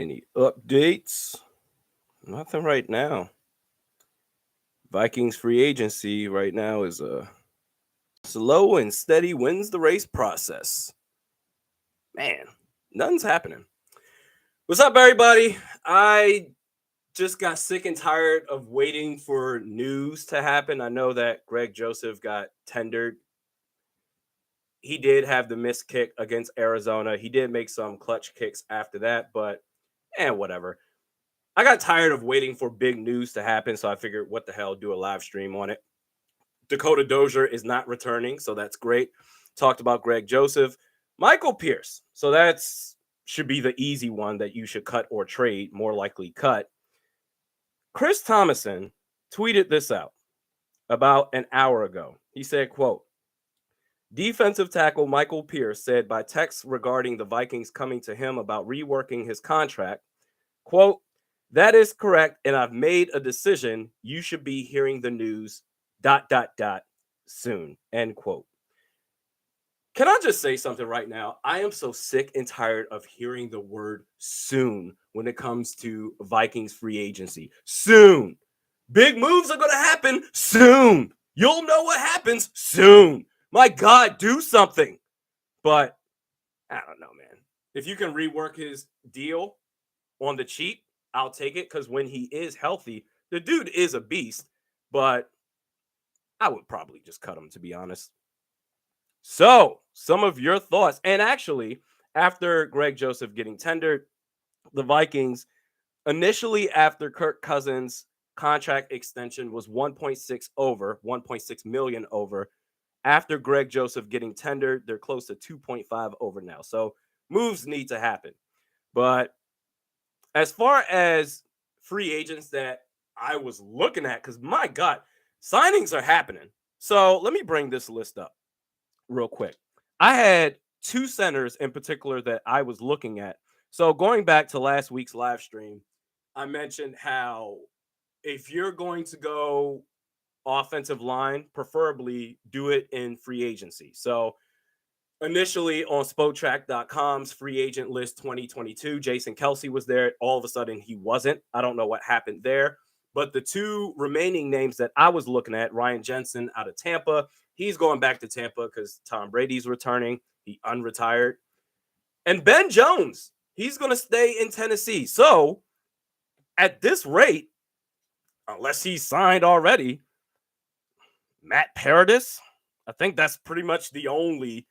Any updates? Nothing right now. Vikings free agency right now is a slow and steady wins the race process. Man, nothing's happening. What's up, everybody? I just got sick and tired of waiting for news to happen. I know that Greg Joseph got tendered. He did have the missed kick against Arizona. He did make some clutch kicks after that, but whatever. I got tired of waiting for big news to happen, so I figured, what the hell, do a live stream on it. Dakota Dozier is not returning, so that's great. Talked about Greg Joseph. Michael Pierce. So that's should be the easy one that you should cut or trade, more likely cut. Chris Thomason tweeted this out about an hour ago. He said, quote, defensive tackle Michael Pierce said by text regarding the Vikings coming to him about reworking his contract, quote, that is correct, and I've made a decision. You should be hearing the news, ... soon, end quote. Can I just say something right now? I am so sick and tired of hearing the word soon when it comes to Vikings free agency. Soon. Big moves are going to happen soon. You'll know what happens soon. My God, do something. But I don't know, man. If you can rework his deal on the cheap, I'll take it, because when he is healthy, the dude is a beast. But I would probably just cut him, to be honest. So, some of your thoughts. And actually, after Greg Joseph getting tendered, the Vikings, initially after Kirk Cousins' contract extension was 1.6 million over. After Greg Joseph getting tendered, they're close to 2.5 over now. So, moves need to happen. But as far as free agents that I was looking at, because my God, signings are happening. So let me bring this list up real quick. I had two centers in particular that I was looking at. So going back to last week's live stream, I mentioned how if you're going to go offensive line, preferably do it in free agency. So initially on Spotrac.com's free agent list 2022, Jason Kelsey was there. All of a sudden, he wasn't. I don't know what happened there. But the two remaining names that I was looking at, Ryan Jensen out of Tampa, he's going back to Tampa because Tom Brady's returning. He unretired. And Ben Jones, he's going to stay in Tennessee. So at this rate, unless he's signed already, Matt Paradis, I think that's pretty much the only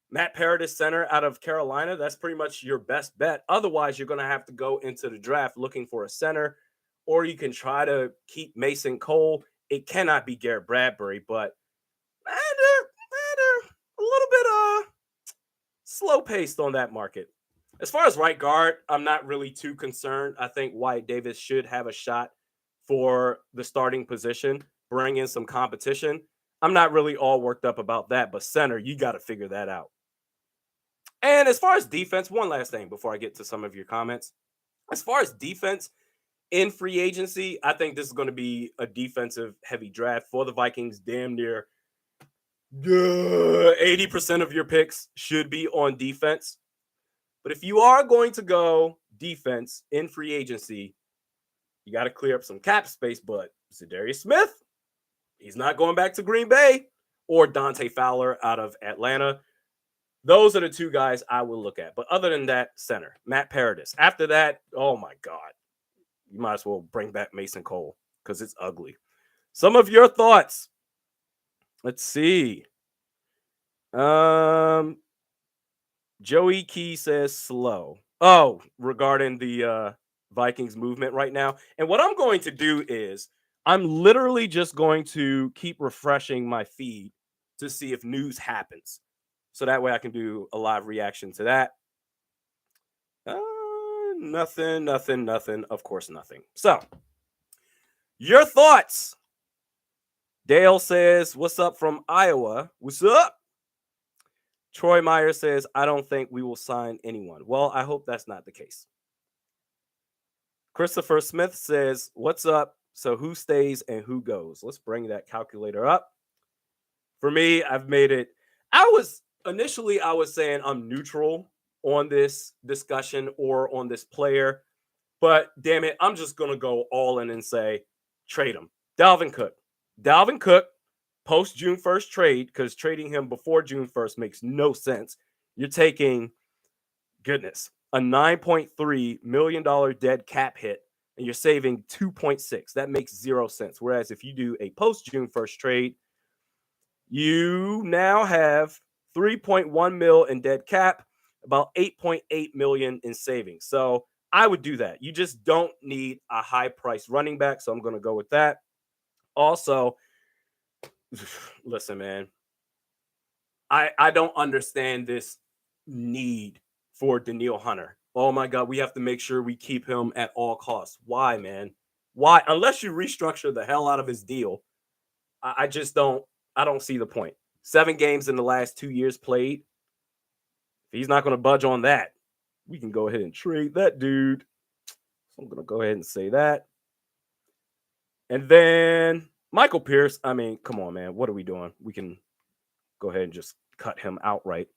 Matt Paradis center out of Carolina. That's pretty much your best bet. Otherwise, you're going to have to go into the draft looking for a center, or you can try to keep Mason Cole. It cannot be Garrett Bradbury, but they're a little bit slow paced on that market. As far as right guard, I'm not really too concerned. I think Wyatt Davis should have a shot for the starting position, bring in some competition. I'm not really all worked up about that, but center, you got to figure that out. And as far as defense, one last thing before I get to some of your comments. As far as defense in free agency, I think this is going to be a defensive heavy draft for the Vikings. Damn near 80% of your picks should be on defense. But if you are going to go defense in free agency, you got to clear up some cap space. But Zadarius Smith, he's not going back to Green Bay, or Dante Fowler out of Atlanta. Those are the two guys I will look at. But other than that, center, Matt Paradis. After that, oh my God, you might as well bring back Mason Cole because it's ugly. Some of your thoughts. Let's see. Joey Key says slow. Oh, regarding the Vikings movement right now. And what I'm going to do is I'm literally just going to keep refreshing my feed to see if news happens. So that way I can do a live reaction to that. Nothing. Of course, nothing. So, your thoughts. Dale says, what's up from Iowa? What's up? Troy Meyer says, I don't think we will sign anyone. Well, I hope that's not the case. Christopher Smith says, what's up? So who stays and who goes? Let's bring that calculator up. For me, I've made it. I was saying I'm neutral on this discussion or on this player. But damn it, I'm just going to go all in and say trade him. Dalvin Cook. Dalvin Cook, post June 1st trade, because trading him before June 1st makes no sense. You're taking, goodness, a $9.3 million dead cap hit, and you're saving 2.6. That makes 0 sense. Whereas if you do a post June 1st trade, you now have 3.1 mil in dead cap, about 8.8 million in savings. So I would do that. You just don't need a high price running back. So I'm going to go with that. Also, listen, man, I don't understand this need for Danielle Hunter. Oh my God, we have to make sure we keep him at all costs. Why, man? Why? Unless you restructure the hell out of his deal, I just don't. I don't see the point. 7 games in the last 2 years played. If he's not going to budge on that, we can go ahead and trade that dude. So I'm going to go ahead and say that. And then Michael Pierce. I mean, come on, man. What are we doing? We can go ahead and just cut him outright.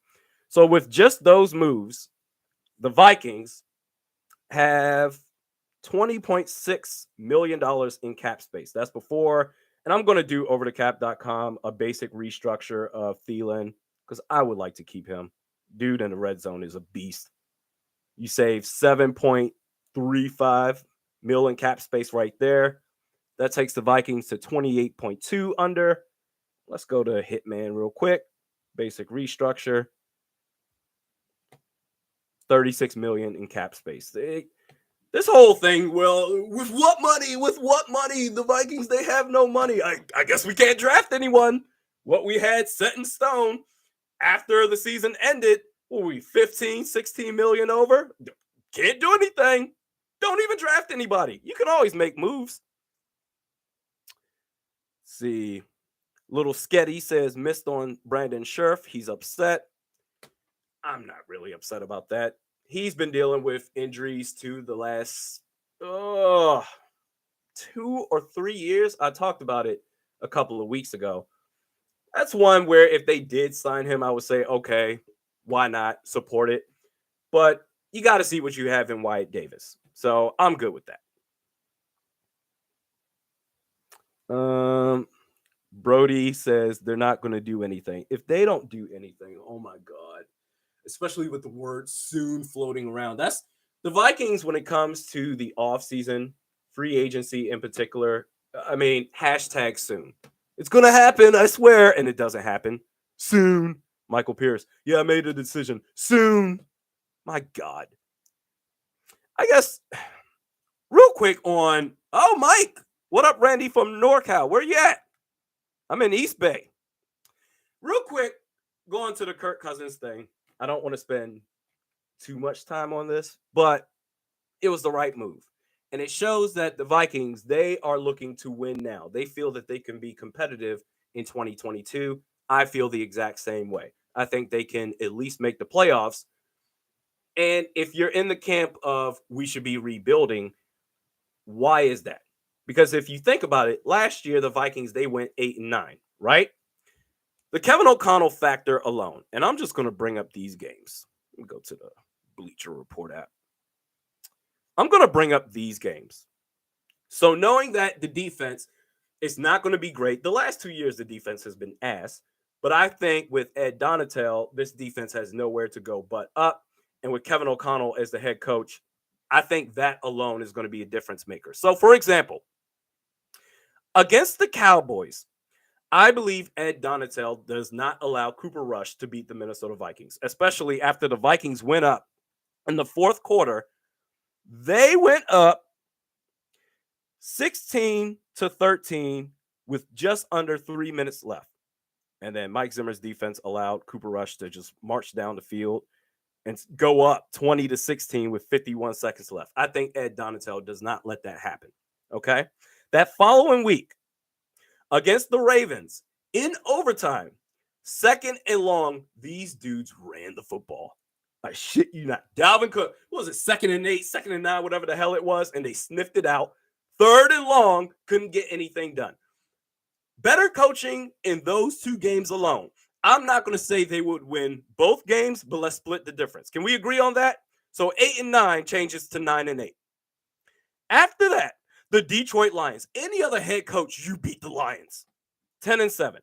So with just those moves, the Vikings have $20.6 million in cap space. That's before, and I'm going to do overthecap.com a basic restructure of Thielen because I would like to keep him. Dude in the red zone is a beast. You save 7.35 mil in cap space right there. That takes the Vikings to 28.2 under. Let's go to Hitman real quick. Basic restructure. 36 million in cap space. This whole thing, well, with what money? With what money? The Vikings, they have no money. I guess we can't draft anyone. What we had set in stone after the season ended, what were we, 15, 16 million over? Can't do anything. Don't even draft anybody. You can always make moves. Let's see. Little Sketty says missed on Brandon Scherf. He's upset. I'm not really upset about that. He's been dealing with injuries to the last 2 or 3 years. I talked about it a couple of weeks ago. That's one where if they did sign him, I would say, okay, why not support it? But you got to see what you have in Wyatt Davis. So I'm good with that. Brody says they're not going to do anything. If they don't do anything, oh my God. Especially with the word soon floating around. That's the Vikings when it comes to the offseason, free agency in particular. I mean, hashtag soon. It's going to happen, I swear. And it doesn't happen. Soon. Michael Pierce. Yeah, I made a decision. Soon. My God. I guess real quick on, oh, Mike. What up, Randy from NorCal? Where you at? I'm in East Bay. Real quick, going to the Kirk Cousins thing. I don't want to spend too much time on this, but it was the right move. And it shows that the Vikings, they are looking to win now. They feel that they can be competitive in 2022. I feel the exact same way. I think they can at least make the playoffs. And if you're in the camp of we should be rebuilding, why is that? Because if you think about it, last year, the Vikings, they went 8-9, right? The Kevin O'Connell factor alone, and I'm just going to bring up these games. Let me go to the Bleacher Report app. I'm going to bring up these games. So knowing that the defense is not going to be great, the last 2 years the defense has been ass, but I think with Ed Donatel, this defense has nowhere to go but up. And with Kevin O'Connell as the head coach, I think that alone is going to be a difference maker. So for example, against the Cowboys, I believe Ed Donatel does not allow Cooper Rush to beat the Minnesota Vikings, especially after the Vikings went up in the fourth quarter. They went up 16-13 with just under 3 minutes left. And then Mike Zimmer's defense allowed Cooper Rush to just march down the field and go up 20-16 with 51 seconds left. I think Ed Donatel does not let that happen. Okay. That following week, against the Ravens, in overtime, 2nd and long, these dudes ran the football. I shit you not. Dalvin Cook, what was it, 2nd and 8, 2nd and 9, whatever the hell it was, and they sniffed it out. 3rd and long, couldn't get anything done. Better coaching in those 2 games alone. I'm not going to say they would win both games, but let's split the difference. Can we agree on that? So 8-9 changes to 9-8. After that, the Detroit Lions. Any other head coach, you beat the Lions. 10-7.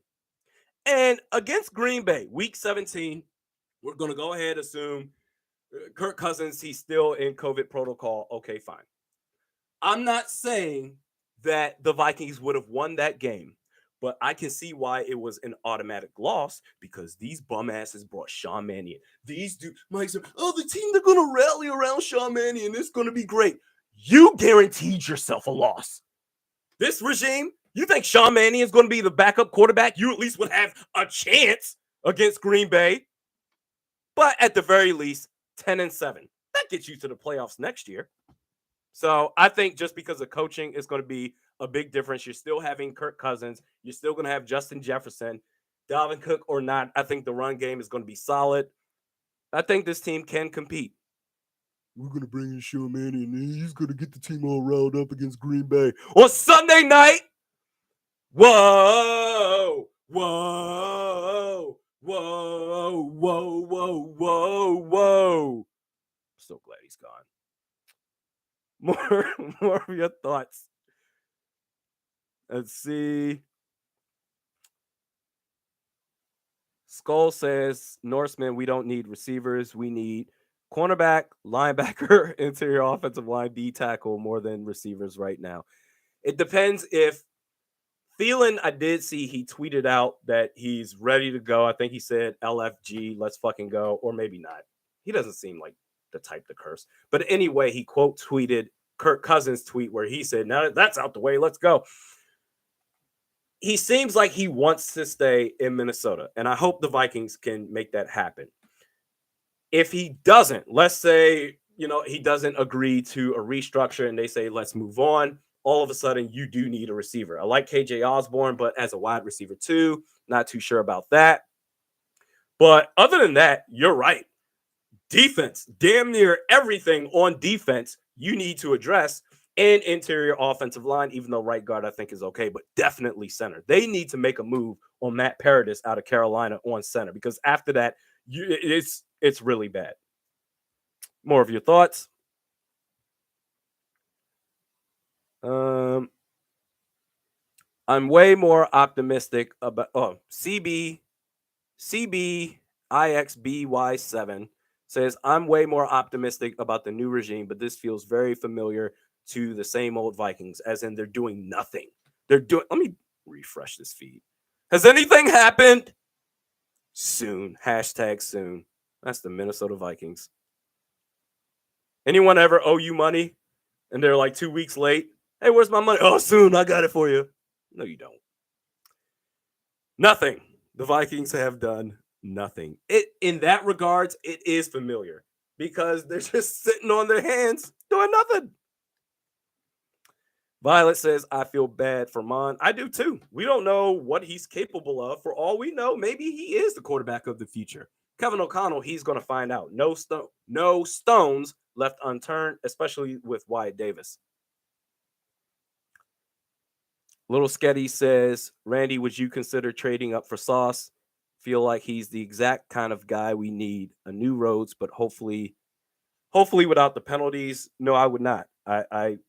And against Green Bay, week 17, we're going to go ahead and assume Kirk Cousins, he's still in COVID protocol. Okay, fine. I'm not saying that the Vikings would have won that game, but I can see why it was an automatic loss because these bum asses brought Sean Mannion. These dudes, Mike said, oh, the team, they're going to rally around Sean Mannion. It's going to be great. You guaranteed yourself a loss. This regime, you think Sean Mannion is going to be the backup quarterback? You at least would have a chance against Green Bay. But at the very least, 10-7. That gets you to the playoffs next year. So I think just because of coaching is going to be a big difference. You're still having Kirk Cousins. You're still going to have Justin Jefferson. Dalvin Cook or not, I think the run game is going to be solid. I think this team can compete. We're going to bring in Sean Mannion, and he's going to get the team all riled up against Green Bay. On Sunday night, whoa, whoa, whoa, whoa, whoa, whoa, whoa. I'm so glad he's gone. More of your thoughts. Let's see. Skull says, Norseman, we don't need receivers. We need cornerback, linebacker, interior offensive line, D tackle more than receivers right now. It depends if Thielen, I did see he tweeted out that he's ready to go. I think he said LFG, let's fucking go, or maybe not. He doesn't seem like the type to curse. But anyway, he quote tweeted Kirk Cousins' tweet where he said, now that's out the way, let's go. He seems like he wants to stay in Minnesota, and I hope the Vikings can make that happen. If he doesn't, let's say, he doesn't agree to a restructure and they say, let's move on, all of a sudden you do need a receiver. I like KJ Osborne, but as a wide receiver too, not too sure about that. But other than that, you're right. Defense, damn near everything on defense you need to address, and interior offensive line, even though right guard I think is okay, but definitely center. They need to make a move on Matt Paradis out of Carolina on center because after that, it's really bad. More of your thoughts? I'm way more optimistic about CBIXBY7 says I'm way more optimistic about the new regime, but this feels very familiar to the same old Vikings, as in they're doing nothing. Let me refresh this feed. Has anything happened? Soon. #soon. That's the Minnesota Vikings. Anyone ever owe you money and they're like 2 weeks late? Hey, where's my money? Oh, soon. I got it for you. No, you don't. Nothing. The Vikings have done nothing. In that regards, it is familiar because they're just sitting on their hands doing nothing. Violet says, I feel bad for Mon. I do too. We don't know what he's capable of. For all we know, maybe he is the quarterback of the future. Kevin O'Connell, he's going to find out. No stones left unturned, especially with Wyatt Davis. Little Sketty says, Randy, would you consider trading up for Sauce? Feel like he's the exact kind of guy we need. A new Rhodes, but hopefully without the penalties. No, I would not. I've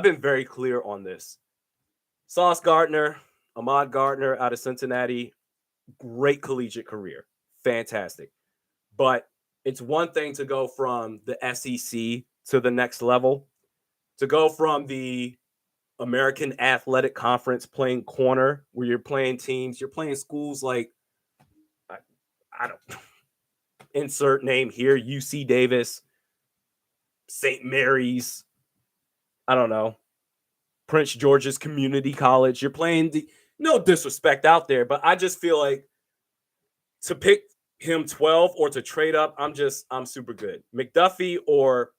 been very clear on this. Sauce Gardner, Ahmad Gardner out of Cincinnati, great collegiate career. Fantastic. But it's one thing to go from the SEC to the next level, to go from the American Athletic Conference playing corner where you're playing teams, you're playing schools like, I don't insert name here, UC Davis, St. Mary's, I don't know, Prince George's Community College. You're playing no disrespect out there, but I just feel like to pick him 12 or to trade up, I'm super good. McDuffie or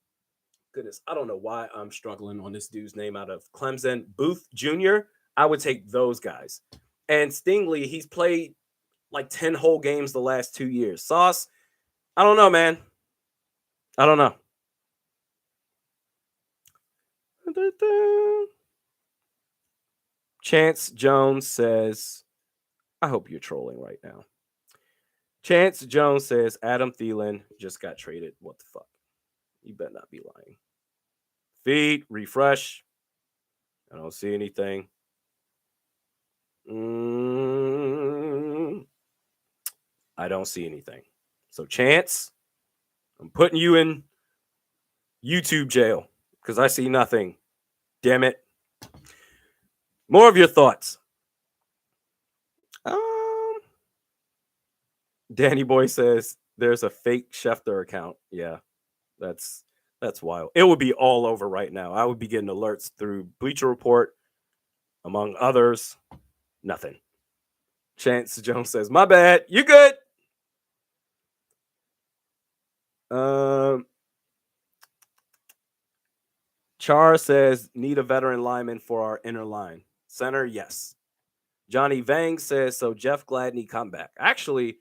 goodness, I don't know why I'm struggling on this dude's name out of Clemson, Booth Jr. I would take those guys. And Stingley, he's played like 10 whole games the last 2 years. Sauce, I don't know, man. I don't know. Chance Jones says, I hope you're trolling right now. Chance Jones says Adam Thielen just got traded. What the fuck? You better not be lying. Feed, refresh. I don't see anything. I don't see anything. So, Chance, I'm putting you in YouTube jail because I see nothing. Damn it. More of your thoughts. Danny Boy says there's a fake Schefter account. Yeah, that's wild. It would be all over right now. I would be getting alerts through Bleacher Report, among others. Nothing. Chance Jones says, "My bad. You good?" Char says, "Need a veteran lineman for our inner line. Center, yes." Johnny Vang says, "So Jeff Gladney come back." Actually,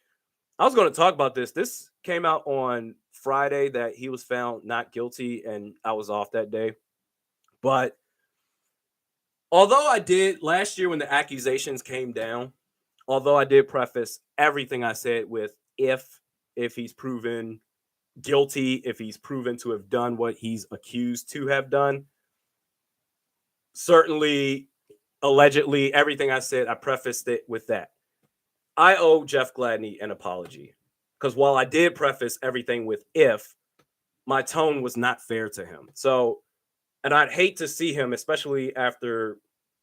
I was going to talk about this. This came out on Friday that he was found not guilty, and I was off that day. But although I did last year when the accusations came down, although I did preface everything I said with if he's proven guilty, if he's proven to have done what he's accused to have done, certainly, allegedly, everything I said, I prefaced it with that. I owe Jeff Gladney an apology because while I did preface everything with if, my tone was not fair to him. So, and I'd hate to see him, especially after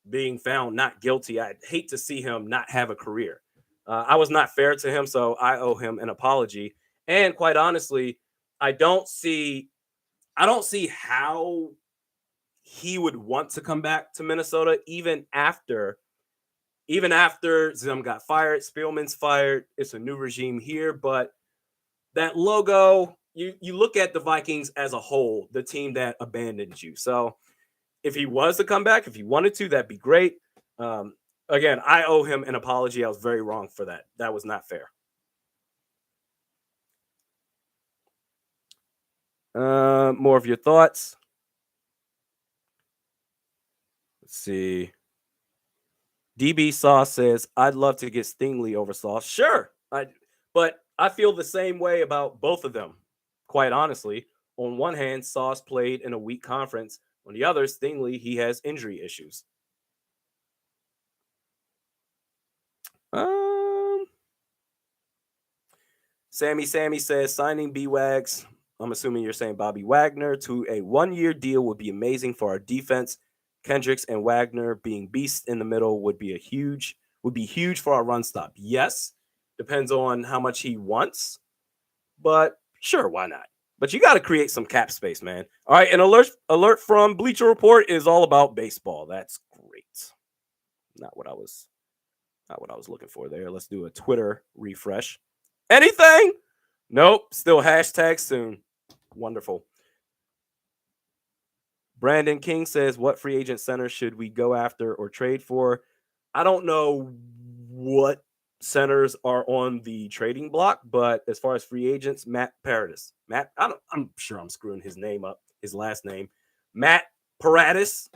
being found not guilty, I'd hate to see him not have a career. I was not fair to him, so I owe him an apology. And quite honestly, I don't see how he would want to come back to Minnesota even after Zim got fired, Spielman's fired. It's a new regime here, but that logo, you look at the Vikings as a whole, the team that abandoned you. So if he was to come back, if he wanted to, that'd be great. Again, I owe him an apology. I was very wrong for that. That was not fair. More of your thoughts. Let's see. DB Sauce says, "I'd love to get Stingley over Sauce." Sure. But I feel the same way about both of them, quite honestly. On one hand, Sauce played in a weak conference. On the other, Stingley, he has injury issues. Sammy says, "Signing B-Wags," I'm assuming you're saying Bobby Wagner, "to a 1-year deal would be amazing for our defense. Kendricks and Wagner being beasts in the middle would be huge for our run stop." Yes, depends on how much he wants, but sure, why not? But you got to create some cap space, man. All right, an alert from Bleacher Report is all about baseball. That's great. Not what I was looking for there. Let's do a Twitter refresh. Anything? Nope. Still hashtag soon. Wonderful. Brandon King says, "What free agent center should we go after or trade for?" I don't know what centers are on the trading block, but as far as free agents, Matt Paradis. I'm sure I'm screwing his name up, his last name. Matt Paradis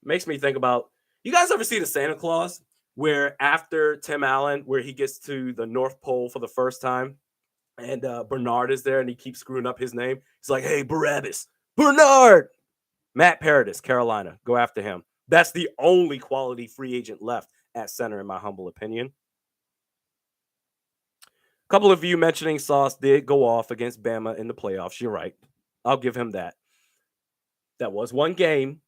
makes me think about, you guys ever see the Santa Claus where after Tim Allen, where he gets to the North Pole for the first time and Bernard is there and he keeps screwing up his name. He's like, "Hey, Bernard." Matt Paradis, Carolina. Go after him. That's the only quality free agent left at center, in my humble opinion. A couple of you mentioning Sauce did go off against Bama in the playoffs. You're right. I'll give him that. That was one game.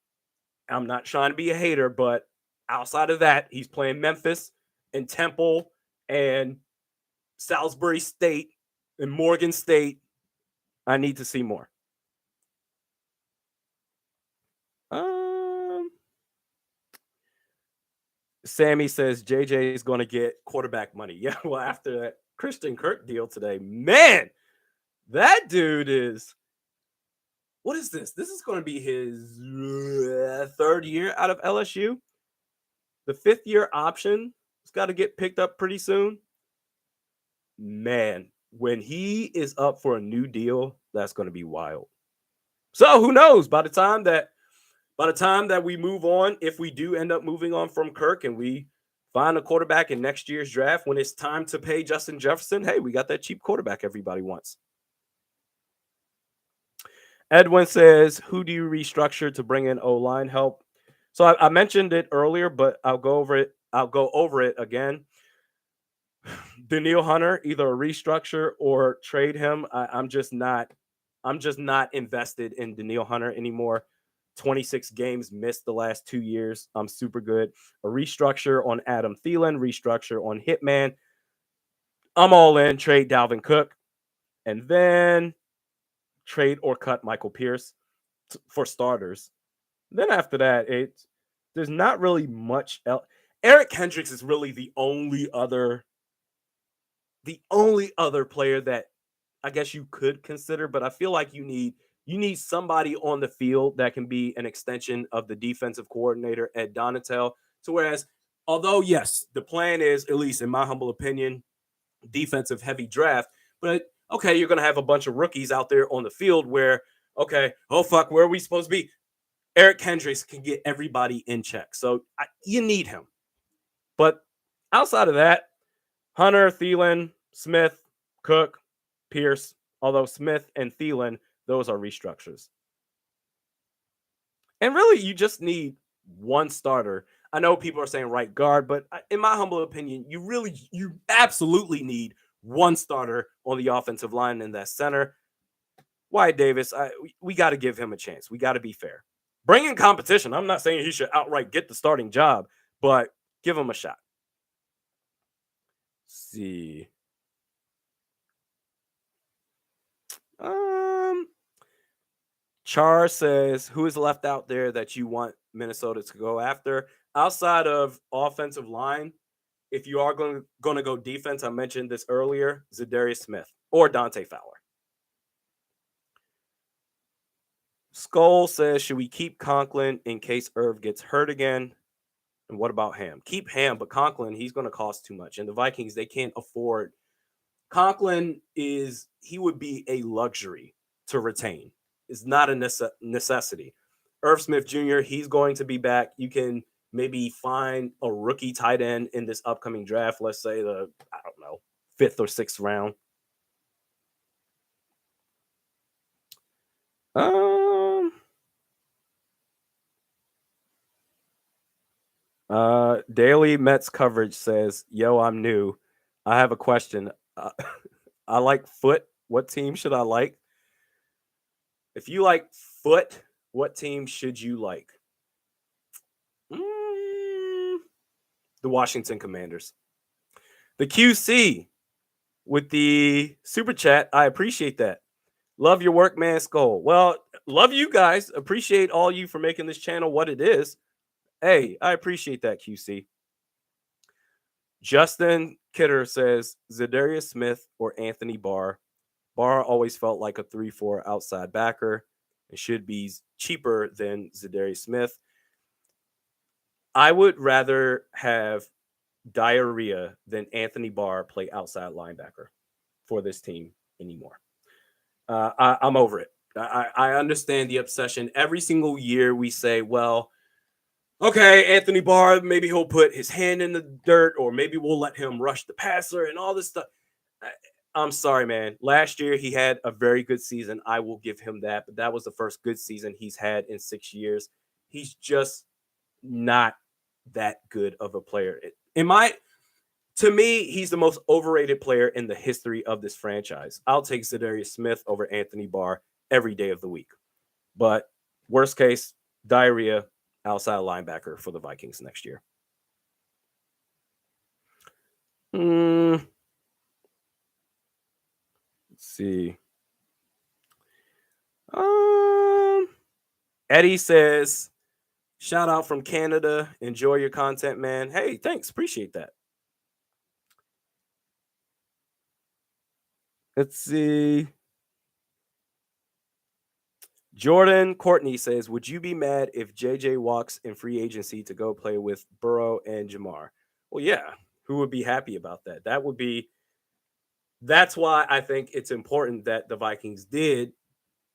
I'm not trying to be a hater, but outside of that, he's playing Memphis and Temple and Salisbury State and Morgan State. I need to see more. Sammy says JJ is going to get quarterback money. Yeah, well, after that Christian Kirk deal today, man, that dude is. What is this? This is going to be his third year out of LSU. The 5th-year option has got to get picked up pretty soon. Man, when he is up for a new deal, that's going to be wild. So who knows? By the time that we move on, if we do end up moving on from Kirk and we Find a quarterback in next year's draft when it's time to pay Justin Jefferson. Hey, we got that cheap quarterback everybody wants. Edwin says, who do you restructure to bring in O-line help? So I mentioned it earlier, but I'll go over it. I'll go over it again. Daniil Hunter, either a restructure or trade him. I'm just not invested in Daniil Hunter anymore. 26 games missed the last 2 years. I'm super good. A restructure on Adam Thielen, restructure on Hitman. I'm all in. Trade Dalvin Cook, and then trade or cut Michael Pierce for starters. Then after that, there's not really much else. Eric Kendricks is really the only other player that I guess you could consider, but I feel like you need somebody on the field that can be an extension of the defensive coordinator Ed Donatel. So whereas, although yes, the plan is, at least in my humble opinion, defensive heavy draft, but okay, you're gonna have a bunch of rookies out there on the field where, okay, oh fuck, where are we supposed to be? Eric Kendricks can get everybody in check. So you need him. But outside of that, Hunter, Thielen, Smith, Cook, Pierce, although Smith and Thielen, those are restructures. And really, you just need one starter. I know people are saying right guard, but in my humble opinion, you absolutely need one starter on the offensive line in that center. Wyatt Davis, we got to give him a chance. We got to be fair. Bring in competition. I'm not saying he should outright get the starting job, but give him a shot. Let's see. Char says, who is left out there that you want Minnesota to go after? Outside of offensive line, if you are going to go defense, I mentioned this earlier, Zadarius Smith or Dante Fowler. Skull says, should we keep Conklin in case Irv gets hurt again? And what about Ham? Keep Ham, but Conklin, he's going to cost too much. And the Vikings, they can't afford. Conklin he would be a luxury to retain. It's not a necessity. Irv Smith Jr., he's going to be back. You can maybe find a rookie tight end in this upcoming draft. Let's say the, 5th or 6th round. Daily Mets coverage says, yo, I'm new. I have a question. I like foot. What team should I like? If you like foot, what team should you like? The Washington Commanders. The QC with the super chat. I appreciate that. Love your work, man, Skull. Well, love you guys. Appreciate all you for making this channel what it is. Hey, I appreciate that, QC. Justin Kidder says Zadarius Smith or Anthony Barr. Barr always felt like a 3-4 outside backer and should be cheaper than Zadarius Smith. I would rather have diarrhea than Anthony Barr play outside linebacker for this team anymore. I'm over it. I understand the obsession. Every single year we say, well, okay, Anthony Barr, maybe he'll put his hand in the dirt, or maybe we'll let him rush the passer and all this stuff. I'm sorry, man. Last year, he had a very good season. I will give him that. But that was the first good season he's had in 6 years. He's just not that good of a player. To me, he's the most overrated player in the history of this franchise. I'll take Zadarius Smith over Anthony Barr every day of the week. But worst case, diarrhea, outside linebacker for the Vikings next year. Let's see. Eddie says, shout out from Canada. Enjoy your content, man. Hey, thanks. Appreciate that. Let's see. Jordan Courtney says, would you be mad if JJ walks in free agency to go play with Burrow and Jamar? Well, yeah. Who would be happy about that? That's why I think it's important that the Vikings did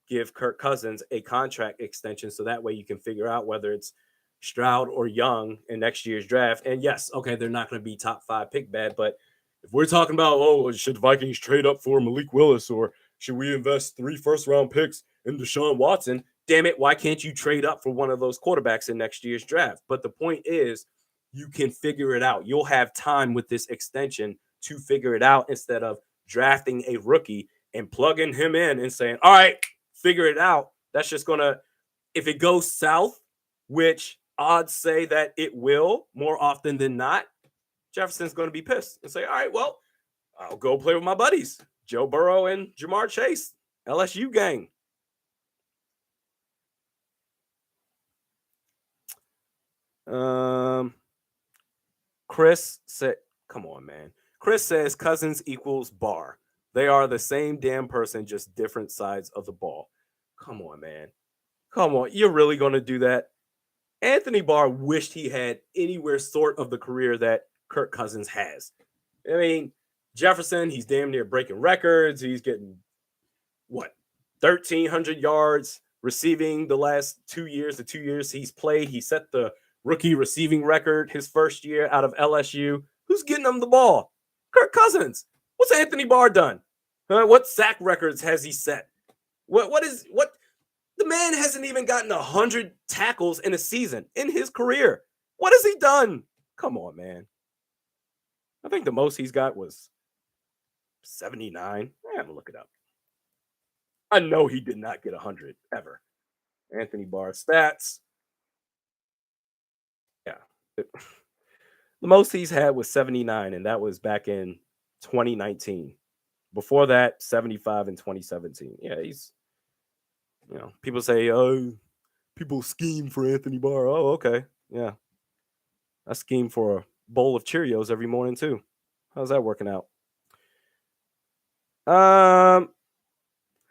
give Kirk Cousins a contract extension, so that way you can figure out whether it's Stroud or Young in next year's draft. And yes, okay, they're not going to be top 5 pick bad, but if we're talking about, oh, should the Vikings trade up for Malik Willis or should we invest 3 first-round picks in Deshaun Watson? Damn it, why can't you trade up for one of those quarterbacks in next year's draft? But the point is, you can figure it out. You'll have time with this extension to figure it out instead of drafting a rookie and plugging him in and saying, all right, figure it out. That's just going to, if it goes south, which odds say that it will more often than not, Jefferson's going to be pissed and say, all right, well, I'll go play with my buddies, Joe Burrow and Jamar Chase, LSU gang. Chris said, come on, man. Chris says Cousins equals Barr. They are the same damn person, just different sides of the ball. Come on, man. Come on. You're really going to do that? Anthony Barr wished he had anywhere sort of the career that Kirk Cousins has. I mean, Jefferson, he's damn near breaking records. He's getting, 1,300 yards receiving the last 2 years. The 2 years he's played, he set the rookie receiving record his first year out of LSU. Who's getting him the ball? Kirk Cousins. What's Anthony Barr done? What sack records has he set? What the man hasn't even gotten 100 tackles in a season in his career. What has he done? Come on, man. I think the most he's got was 79. I have to look it up. I know he did not get 100 ever. Anthony Barr stats. Yeah. The most he's had was 79, and that was back in 2019. Before that, 75 in 2017. Yeah, he's, people say, oh, people scheme for Anthony Barr. Oh, okay. Yeah. I scheme for a bowl of Cheerios every morning, too. How's that working out?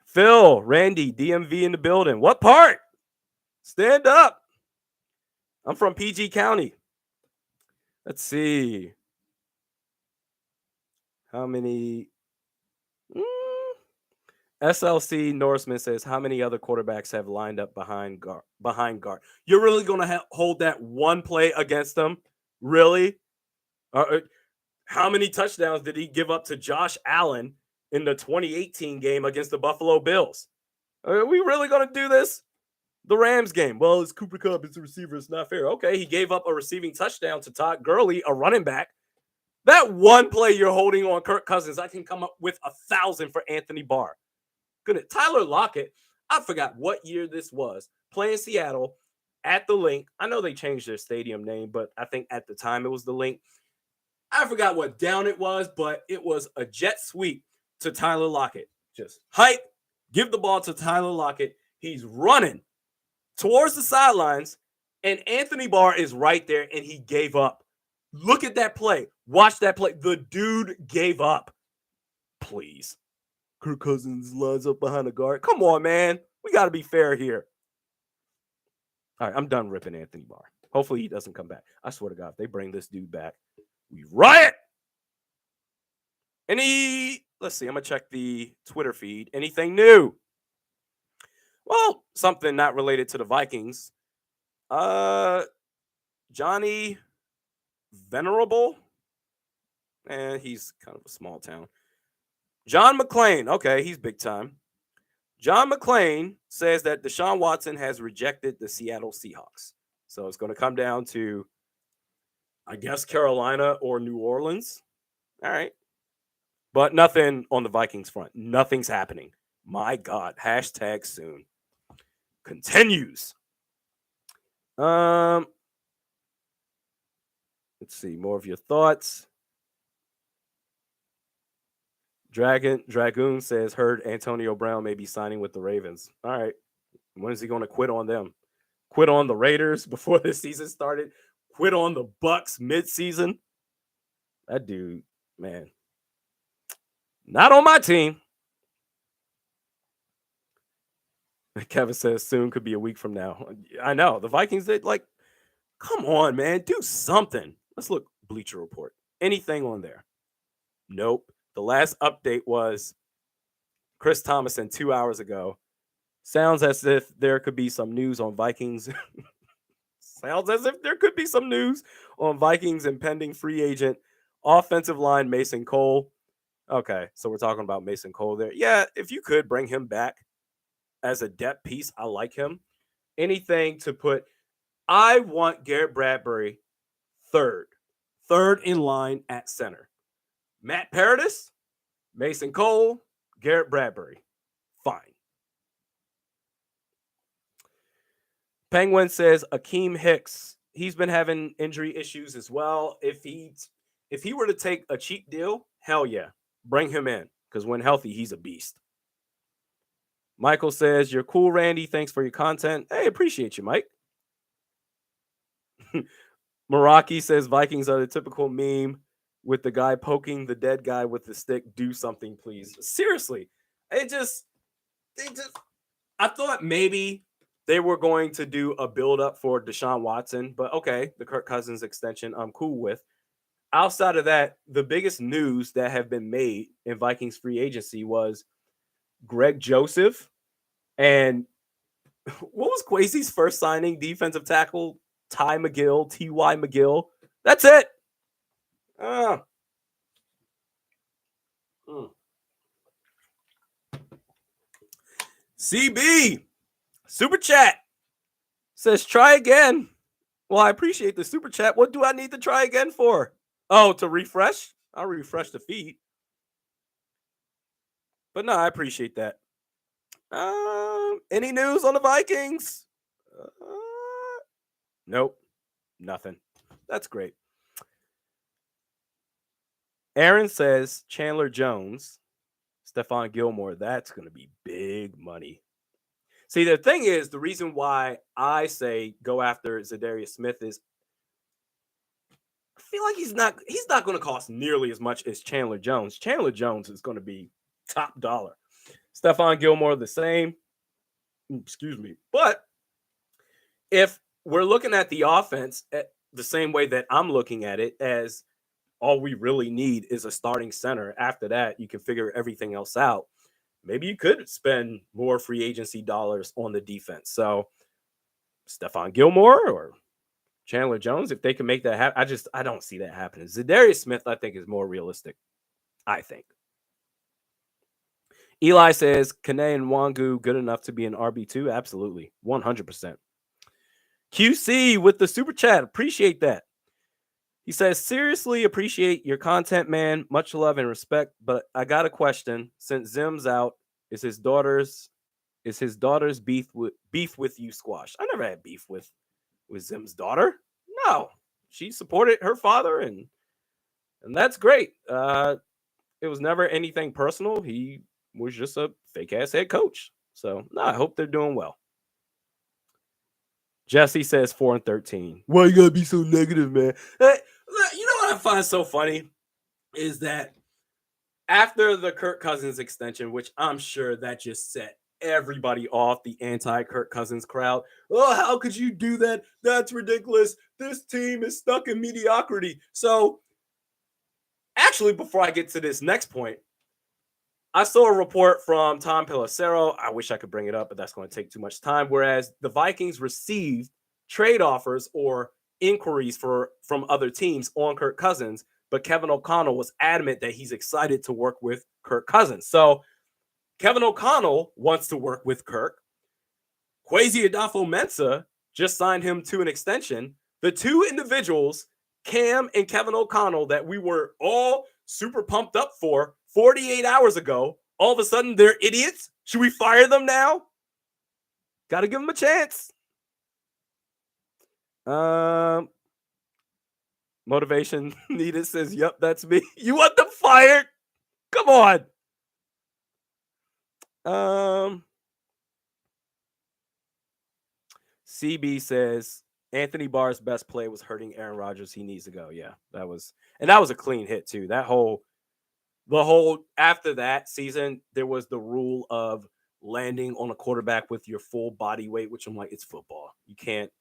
Phil, Randy, DMV in the building. What part? Stand up. I'm from PG County. Let's see. How many? SLC Norseman says, how many other quarterbacks have lined up behind guard? You're really going to hold that one play against them? Really? How many touchdowns did he give up to Josh Allen in the 2018 game against the Buffalo Bills? Are we really going to do this? The Rams game. Well, it's Cooper Kupp. It's a receiver. It's not fair. Okay, he gave up a receiving touchdown to Todd Gurley, a running back. That one play you're holding on Kirk Cousins, I can come up with 1,000 for Anthony Barr. Good. Tyler Lockett, I forgot what year this was, playing Seattle at the Link. I know they changed their stadium name, but I think at the time it was the Link. I forgot what down it was, but it was a jet sweep to Tyler Lockett. Just hike, give the ball to Tyler Lockett. He's running towards the sidelines, and Anthony Barr is right there, and he gave up. Look at that play. Watch that play. The dude gave up. Please. Kirk Cousins lines up behind the guard. Come on, man. We got to be fair here. All right, I'm done ripping Anthony Barr. Hopefully he doesn't come back. I swear to God, if they bring this dude back, we riot. Let's see, I'm going to check the Twitter feed. Anything new? Well, something not related to the Vikings. Johnny Venerable. And he's kind of a small town. John McClain. Okay, he's big time. John McClain says that Deshaun Watson has rejected the Seattle Seahawks. So it's going to come down to, I guess, Carolina or New Orleans. All right. But nothing on the Vikings front. Nothing's happening. My God. Hashtag soon. Continues. Let's see. More of your thoughts. Dragoon says, heard Antonio Brown may be signing with the Ravens. All right. When is he going to quit on them? Quit on the Raiders before the season started? Quit on the Bucks mid-season? That dude, man. Not on my team. Kevin says soon could be a week from now. I know. The Vikings, come on, man. Do something. Let's look Bleacher Report. Anything on there? Nope. The last update was Chris Thomason 2 hours ago. Sounds as if there could be some news on Vikings Sounds as if there could be some news on Vikings impending free agent offensive line Mason Cole. Okay, so we're talking about Mason Cole there. Yeah, if you could bring him back as a depth piece, I like him. Anything to put. I want Garrett Bradbury third in line at center. Matt Paradis, Mason Cole, Garrett Bradbury. Fine. Penguin says Akeem Hicks. He's been having injury issues as well. If he were to take a cheap deal, hell yeah, bring him in because when healthy, he's a beast. Michael says, "You're cool, Randy. Thanks for your content." Hey, appreciate you, Mike. Meraki says Vikings are the typical meme with the guy poking the dead guy with the stick. Do something, please. Seriously, I thought maybe they were going to do a build up for Deshaun Watson, but okay, the Kirk Cousins extension I'm cool with. Outside of that, the biggest news that have been made in Vikings free agency was Greg Joseph and what was Kwesi's first signing? Defensive tackle Ty McGill. That's it. CB super chat says try again. Well, I appreciate the super chat. What do I need to try again for? Oh, to refresh? I'll refresh the feed. But no, I appreciate that. Any news on the Vikings? Nope. Nothing. That's great. Aaron says Chandler Jones, Stephon Gilmore. That's going to be big money. See, the thing is, the reason why I say go after Zadarius Smith is I feel like he's not going to cost nearly as much as Chandler Jones. Chandler Jones is going to be top dollar. Stephon Gilmore the same. Excuse me. But if we're looking at the offense at the same way that I'm looking at it, as all we really need is a starting center. After that, you can figure everything else out. Maybe you could spend more free agency dollars on the defense. So Stephon Gilmore or Chandler Jones, if they can make that happen, I don't see that happening. Zadarius Smith, I think, is more realistic. I think. Eli says, Kane and Wangu good enough to be an RB2? Absolutely. 100%. QC with the super chat. Appreciate that. He says, seriously appreciate your content, man. Much love and respect. But I got a question. Since Zim's out, is his daughter's beef with you squashed? I never had beef with Zim's daughter. No. She supported her father and that's great. It was never anything personal. He was just a fake ass head coach. So no, I hope they're doing well. Jesse says 4-13. Why you gotta be so negative, man? You know what I find so funny is that after the Kirk Cousins extension, which I'm sure that just set everybody off, the anti-Kirk Cousins crowd. Oh, how could you do that? That's ridiculous. This team is stuck in mediocrity. So actually, before I get to this next point, I saw a report from Tom Pelissero. I wish I could bring it up, but that's going to take too much time. Whereas the Vikings received trade offers or inquiries from other teams on Kirk Cousins, but Kevin O'Connell was adamant that he's excited to work with Kirk Cousins. So Kevin O'Connell wants to work with Kirk. Kwesi Adolfo-Mensah just signed him to an extension. The two individuals, Cam and Kevin O'Connell, that we were all super pumped up for 48 hours ago, all of a sudden they're idiots. Should we fire them now? Got to give them a chance. Motivation needed says, yep, that's me. You want them fired? Come on. CB says Anthony Barr's best play was hurting Aaron Rodgers. He needs to go. Yeah, that was a clean hit too. The whole after that season, there was the rule of landing on a quarterback with your full body weight, which I'm like, it's football. You can't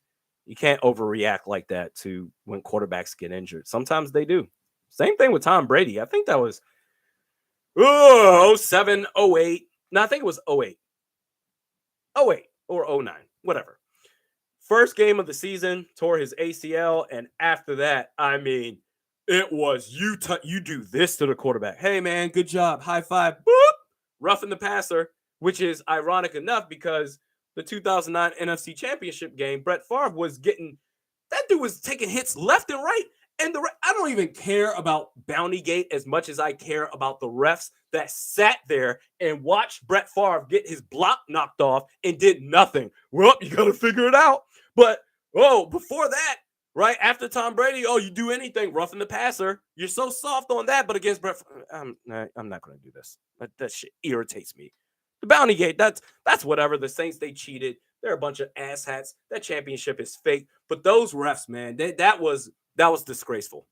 overreact like that to when quarterbacks get injured. Sometimes they do. Same thing with Tom Brady. I think that was 07, 08. No, I think it was 08. 08 or 09, whatever. First game of the season, tore his ACL, and after that, I mean, it was you do this to the quarterback. Hey man, good job, high five, boop, roughing the passer, which is ironic enough because the 2009 NFC Championship game, Brett Favre was getting that dude was taking hits left and right. And I don't even care about Bountygate as much as I care about the refs that sat there and watched Brett Favre get his block knocked off and did nothing. Well, you got to figure it out. But, before that, right after Tom Brady, you do anything, roughing the passer. You're so soft on that, but against Brett, I'm not going to do this. That shit irritates me. The Bountygate, that's whatever. The Saints, they cheated. They're a bunch of asshats. That championship is fake. But those refs, man, that was disgraceful.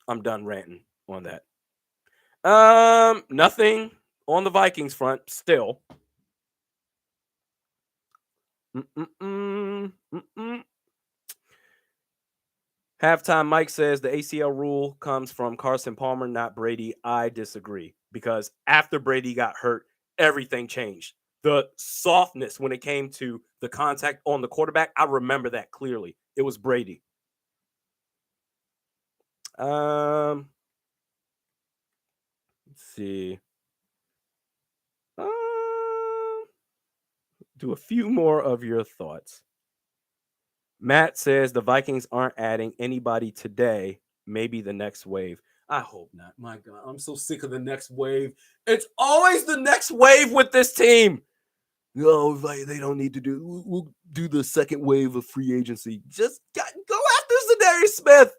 I'm done ranting on that. Nothing on the Vikings front still. Halftime Mike says the ACL rule comes from Carson Palmer, not Brady. I disagree because after Brady got hurt, everything changed. The softness when it came to the contact on the quarterback, I remember that clearly. It was Brady. Let's see. Do a few more of your thoughts. Matt says the Vikings aren't adding anybody today. Maybe the next wave. I hope not. My God, I'm so sick of the next wave. It's always the next wave with this team. They don't need to do. We'll do the second wave of free agency. Just go after Zadarius Smith.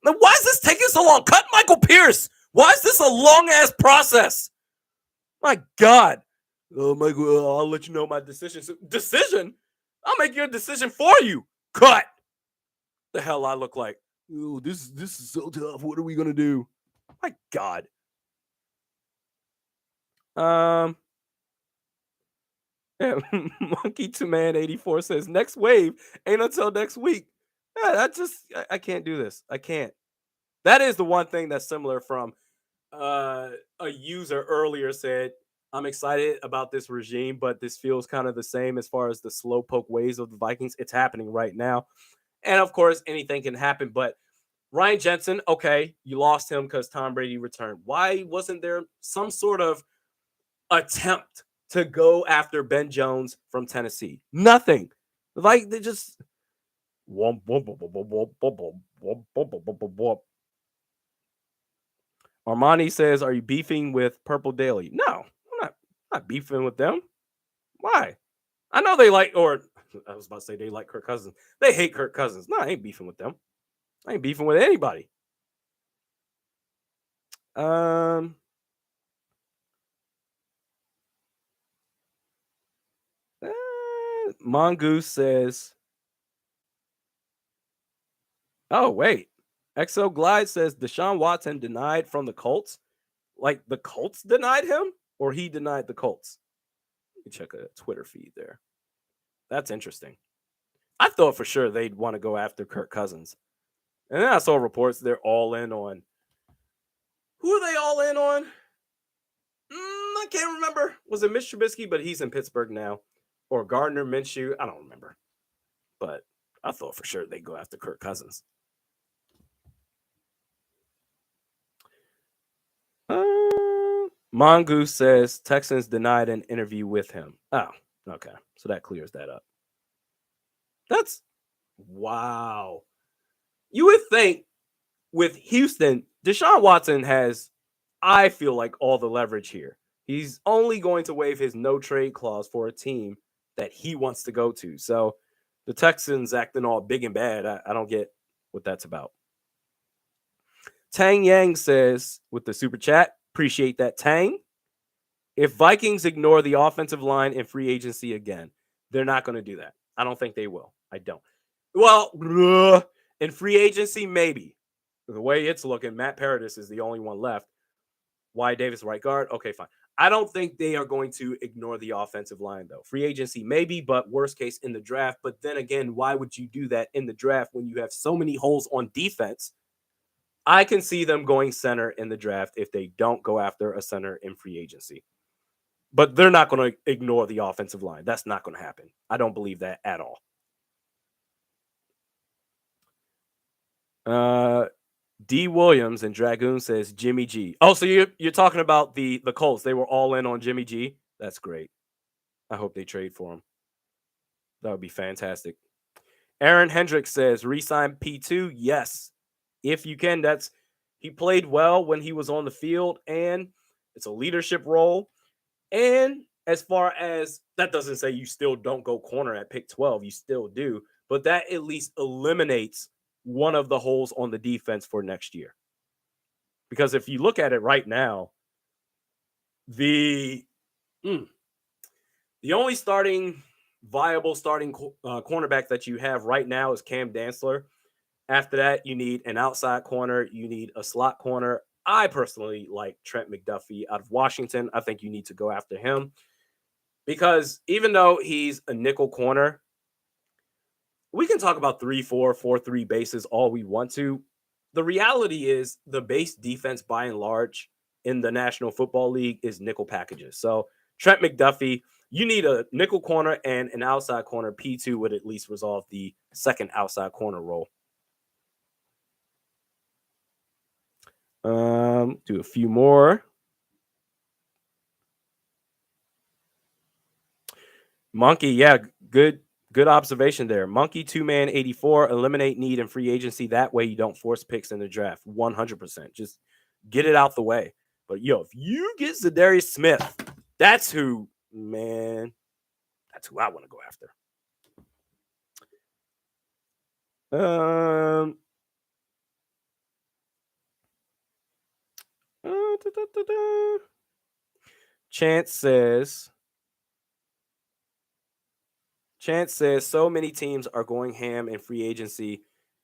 Now, why is this taking so long? Cut Michael Pierce. Why is this a long ass process? My God. Michael, I'll let you know my decision. Decision? I'll make your decision for you. Cut. The hell I look like. Oh, this is so tough. What are we gonna do? My God. Monkey to Man 84 says next wave ain't until next week. Yeah, I can't do this. I can't. That is the one thing that's similar from a user earlier said, I'm excited about this regime, but this feels kind of the same as far as the slowpoke ways of the Vikings. It's happening right now. And of course, anything can happen. But Ryan Jensen, okay, you lost him because Tom Brady returned. Why wasn't there some sort of attempt to go after Ben Jones from Tennessee? Nothing. Like they just Armani says, are you beefing with Purple Daily? No, I'm not beefing with them. Why? I know they like, or I was about to say they like Kirk Cousins. They hate Kirk Cousins. No, I ain't beefing with them. I ain't beefing with anybody. Mongoose says, oh, wait. XO Glide says Deshaun Watson denied from the Colts. Like the Colts denied him or he denied the Colts? Let me check a Twitter feed there. That's interesting. I thought for sure they'd want to go after Kirk Cousins. And then I saw reports they're all in on. Who are they all in on? I can't remember. Was it Mitch Trubisky? But he's in Pittsburgh now. Or Gardner Minshew. I don't remember. But I thought for sure they'd go after Kirk Cousins. Mongoose says Texans denied an interview with him. Oh, okay. So that clears that up. That's wow. You would think with Houston, Deshaun Watson has, I feel like, all the leverage here. He's only going to waive his no trade clause for a team that he wants to go to. So the Texans acting all big and bad. I don't get what that's about. Tang Yang says with the super chat, appreciate that, Tang. If Vikings ignore the offensive line in free agency again, they're not going to do that. I don't think they will. I don't. Well, in free agency, maybe. The way it's looking, Matt Paradis is the only one left. Why Davis, right guard? Okay, fine. I don't think they are going to ignore the offensive line, though. Free agency, maybe, but worst case in the draft. But then again, why would you do that in the draft when you have so many holes on defense? I can see them going center in the draft if they don't go after a center in free agency. But they're not going to ignore the offensive line. That's not going to happen. I don't believe that at all. D. Williams and Dragoon says Jimmy G. Oh, so you're talking about the Colts. They were all in on Jimmy G. That's great. I hope they trade for him. That would be fantastic. Aaron Hendricks says resign P2. Yes. If you can, he played well when he was on the field, and it's a leadership role. And as far as that doesn't say you still don't go corner at pick 12, you still do, but that at least eliminates one of the holes on the defense for next year. Because if you look at it right now, the only viable starting cornerback that you have right now is Cam Dantzler. After that, you need an outside corner. You need a slot corner. I personally like Trent McDuffie out of Washington. I think you need to go after him because even though he's a nickel corner, we can talk about 3-4, 4-3 bases all we want to. The reality is the base defense by and large in the National Football League is nickel packages. So Trent McDuffie, you need a nickel corner and an outside corner. P2 would at least resolve the second outside corner role. Do a few more. Monkey, yeah, good observation there. Monkey 2-man 84, eliminate need in free agency. That way you don't force picks in the draft. 100%. Just get it out the way. But if you get Zadarius Smith, that's who I want to go after. Chance says so many teams are going ham in free agency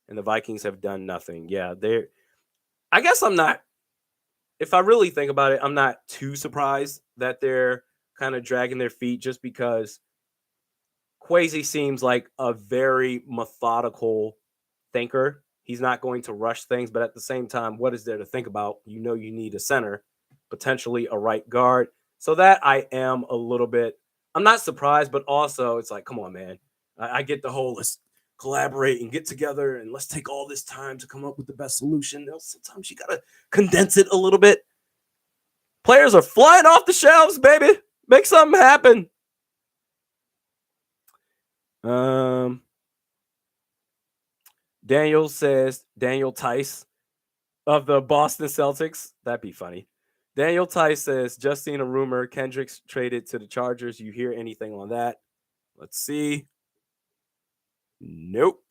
and the Vikings have done nothing. Yeah, I guess I'm not, if I really think about it, I'm not too surprised that they're kind of dragging their feet just because Kwesi seems like a very methodical thinker. He's not going to rush things, but at the same time, what is there to think about? You need a center, potentially a right guard. So that I am a little bit, I'm not surprised, but also it's like, come on, man. I get the whole let's collaborate and get together and let's take all this time to come up with the best solution. Sometimes you got to condense it a little bit. Players are flying off the shelves, baby. Make something happen. Daniel Tice of the Boston Celtics. That'd be funny. Daniel Tice says, just seen a rumor Kendricks traded to the Chargers. You hear anything on that? Let's see. Nope.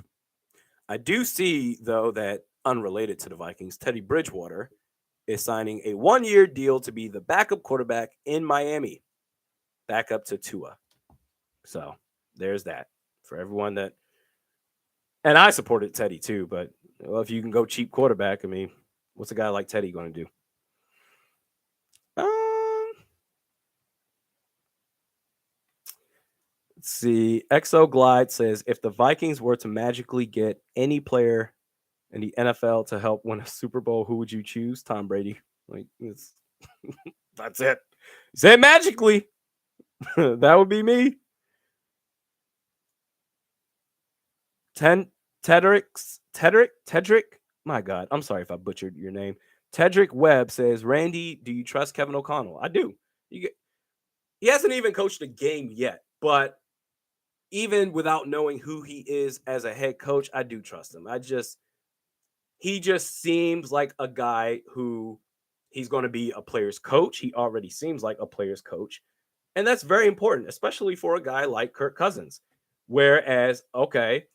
I do see, though, that unrelated to the Vikings, Teddy Bridgewater is signing a 1-year deal to be the backup quarterback in Miami. Backup to Tua. So there's that for everyone that. And I supported Teddy too, but if you can go cheap quarterback, I mean, what's a guy like Teddy going to do? Let's see. Exo Glide says, if the Vikings were to magically get any player in the NFL to help win a Super Bowl, who would you choose? Tom Brady. That's it. Say magically. That would be me. Tedrick. My God, I'm sorry if I butchered your name. Tedrick Webb says, Randy, do you trust Kevin O'Connell? I do. He hasn't even coached a game yet, but even without knowing who he is as a head coach, I do trust him. He just seems like a guy who he's going to be a player's coach. He already seems like a player's coach. And that's very important, especially for a guy like Kirk Cousins. Whereas, okay,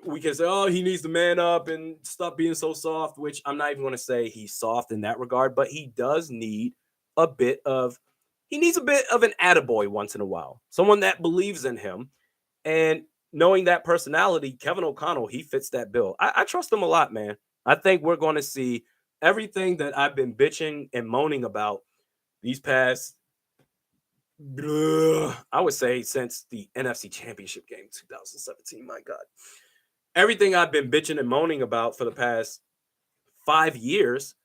we can say, oh, he needs to man up and stop being so soft, which I'm not even going to say he's soft in that regard, but he does need a bit of an attaboy once in a while, someone that believes in him. And knowing that personality, Kevin O'Connell, he fits that bill. I trust him a lot, man. I think we're going to see everything that I've been bitching and moaning about these past, I would say, since the NFC Championship game 2017. My God. Everything I've been bitching and moaning about for the past 5 years,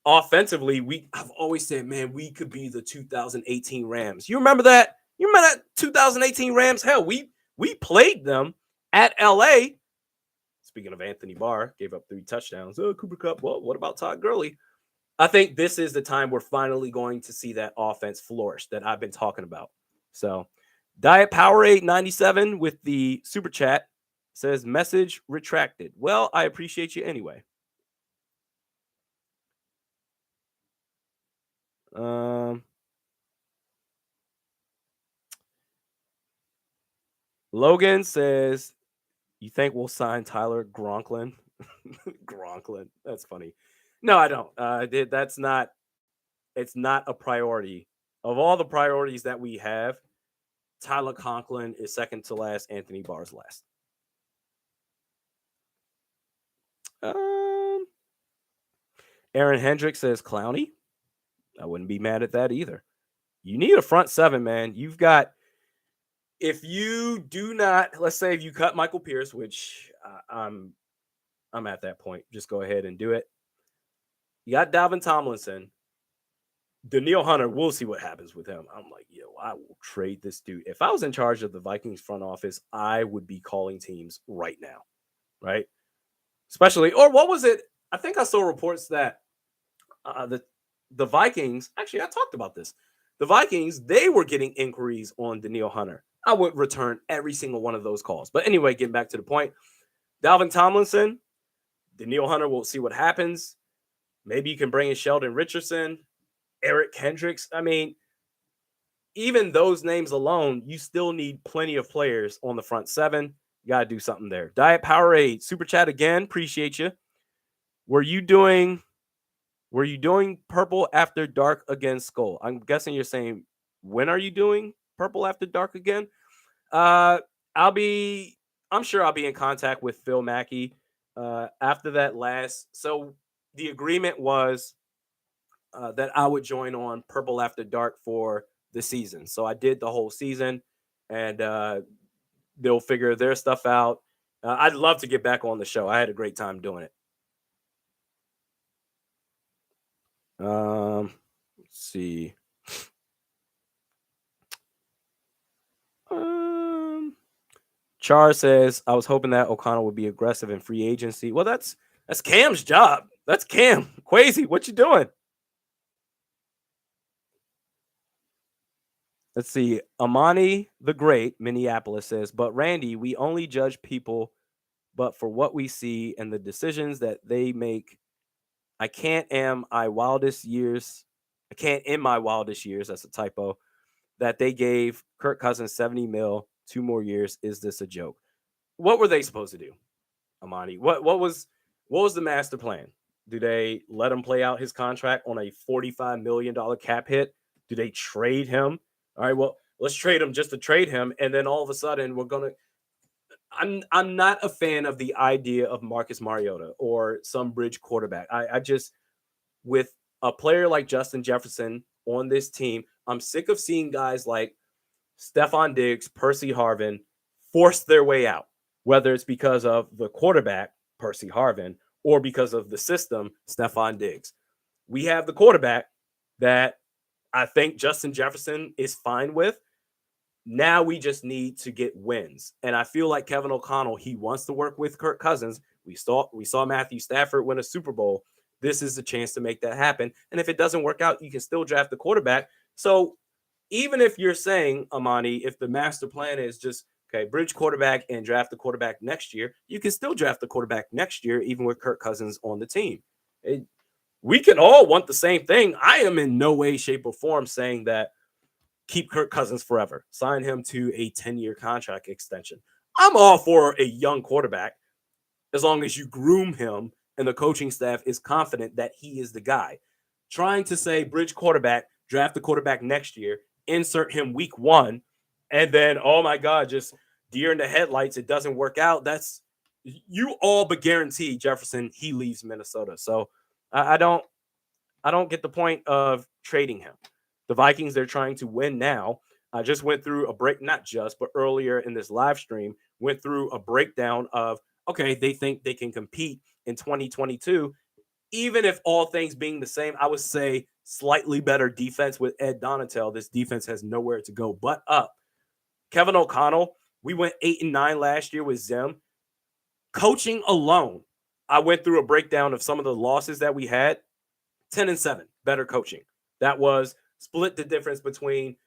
offensively, I've always said, man, we could be the 2018 Rams. You remember that? You remember that 2018 Rams? Hell, we played them at LA. It's speaking of Anthony Barr, gave up 3 touchdowns. Oh, Cooper Kupp. Well, what about Todd Gurley? I think this is the time we're finally going to see that offense flourish that I've been talking about. So, Diet Powerade 97 with the super chat says message retracted. Well, I appreciate you anyway. Logan says, you think we'll sign Tyler Gronklin? Gronklin. That's funny. No, I don't. That's not. It's not a priority. Of all the priorities that we have, Tyler Conklin is second to last. Anthony Barr's last. Aaron Hendricks says Clowney. I wouldn't be mad at that either. You need a front seven, man. You've got. If you do not, let's say if you cut Michael Pierce, which I'm at that point, just go ahead and do it. You got Dalvin Tomlinson. Danielle Hunter, we'll see what happens with him. I'm like, yo, I will trade this dude. If I was in charge of the Vikings front office, I would be calling teams right now, right? Especially, or what was it? I think I saw reports that the Vikings, actually, I talked about this. The Vikings, they were getting inquiries on Danielle Hunter. I would return every single one of those calls. But anyway, getting back to the point, Dalvin Tomlinson, Danielle Hunter, we'll see what happens. Maybe you can bring in Sheldon Richardson, Eric Hendricks. I mean, even those names alone, you still need plenty of players on the front seven. You got to do something there. Diet Powerade, super chat again. Appreciate you. Were you doing Purple After Dark against Skull? I'm guessing you're saying, when are you doing Purple After Dark again? I'm sure I'll be in contact with Phil Mackey after that last. So the agreement was that I would join on Purple After Dark for the season. So I did the whole season, and they'll figure their stuff out. I'd love to get back on the show. I had a great time doing it. Let's see. Char says, I was hoping that O'Connell would be aggressive in free agency. Well, that's Cam's job. That's Cam. Quasi, what you doing? Let's see. Amani the Great, Minneapolis says, but Randy, we only judge people but for what we see and the decisions that they make. I can't in my wildest years, that's a typo, that they gave Kirk Cousins $70 million, 2 more years. Is this a joke? What were they supposed to do, Amani? What was the master plan? Do they let him play out his contract on a $45 million cap hit? Do they trade him? All right, well, let's trade him just to trade him, and then all of a sudden we're gonna. I'm not a fan of the idea of Marcus Mariota or some bridge quarterback. I just, with a player like Justin Jefferson on this team, I'm sick of seeing guys like Stephon Diggs, Percy Harvin force their way out, whether it's because of the quarterback, Percy Harvin, or because of the system, Stephon Diggs. We have the quarterback that I think Justin Jefferson is fine with. Now we just need to get wins. And I feel like Kevin O'Connell, he wants to work with Kirk Cousins. We saw Matthew Stafford win a Super Bowl. This is the chance to make that happen. And if it doesn't work out, you can still draft the quarterback. So even if you're saying, Amani, if the master plan is just, okay, bridge quarterback and draft the quarterback next year, you can still draft the quarterback next year, even with Kirk Cousins on the team. We can all want the same thing. I am in no way, shape, or form saying that keep Kirk Cousins forever. Sign him to a 10-year contract extension. I'm all for a young quarterback as long as you groom him and the coaching staff is confident that he is the guy. Trying to say bridge quarterback, draft the quarterback next year, insert him week 1, and then, oh my God, just deer in the headlights, it doesn't work out. That's you all but guarantee Jefferson, he leaves Minnesota. So I don't get the point of trading him. The Vikings, they're trying to win now. I just went through a break, not just, but earlier in this live stream, went through a breakdown of, okay, they think they can compete in 2022. Even if all things being the same, I would say slightly better defense with Ed Donatel. This defense has nowhere to go but up. Kevin O'Connell, we went 8-9 last year with Zim. Coaching alone, I went through a breakdown of some of the losses that we had. 10-7, better coaching. That was split the difference between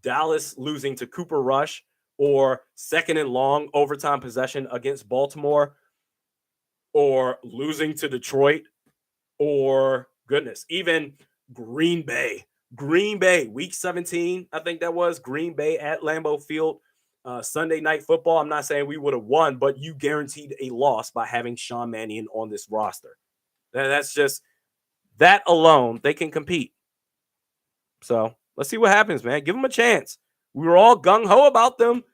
Dallas losing to Cooper Rush or second and long overtime possession against Baltimore, or losing to Detroit, or goodness, even Green Bay. Green Bay, week 17, I think that was Green Bay at Lambeau Field, Sunday Night Football. I'm not saying we would have won, but you guaranteed a loss by having Sean Mannion on this roster. That's just, that alone, they can compete. So let's see what happens, man. Give them a chance. We were all gung-ho about them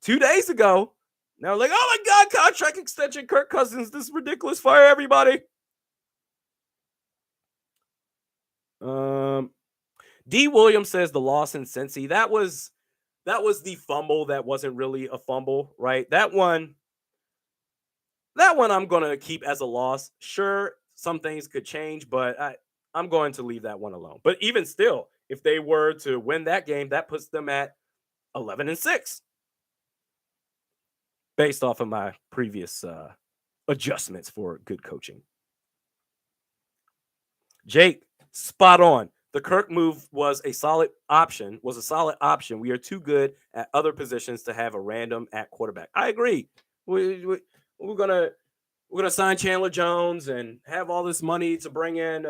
2 days ago. Now, like, oh my God, contract extension, Kirk Cousins. This is ridiculous. Fire everybody. D. Williams says the loss in Cincy. That was the fumble that wasn't really a fumble, right? That one I'm going to keep as a loss. Sure, some things could change, but I'm going to leave that one alone. But even still, if they were to win that game, that puts them at 11-6. Based off of my previous adjustments for good coaching. Jake, spot on. The Kirk move was a solid option. We are too good at other positions to have a random at quarterback. I agree. We're gonna sign Chandler Jones and have all this money to bring in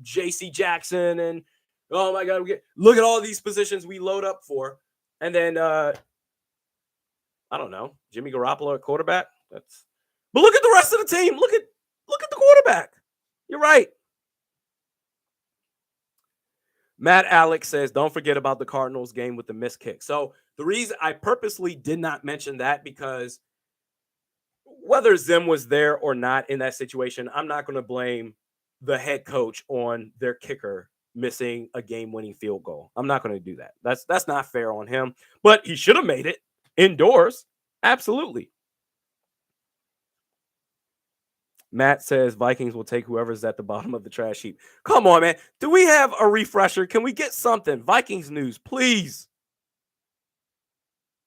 J.C. Jackson, and oh my God, look at all these positions we load up for, and then I don't know, Jimmy Garoppolo at quarterback. But look at the rest of the team. Look at the quarterback. You're right. Matt Alex says, don't forget about the Cardinals game with the missed kick. So the reason I purposely did not mention that, because whether Zim was there or not in that situation, I'm not going to blame the head coach on their kicker missing a game-winning field goal. I'm not going to do that. That's not fair on him, but he should have made it indoors. Absolutely. Matt says Vikings will take whoever's at the bottom of the trash heap. Come on, man. Do we have a refresher? Can we get something? Vikings news, please.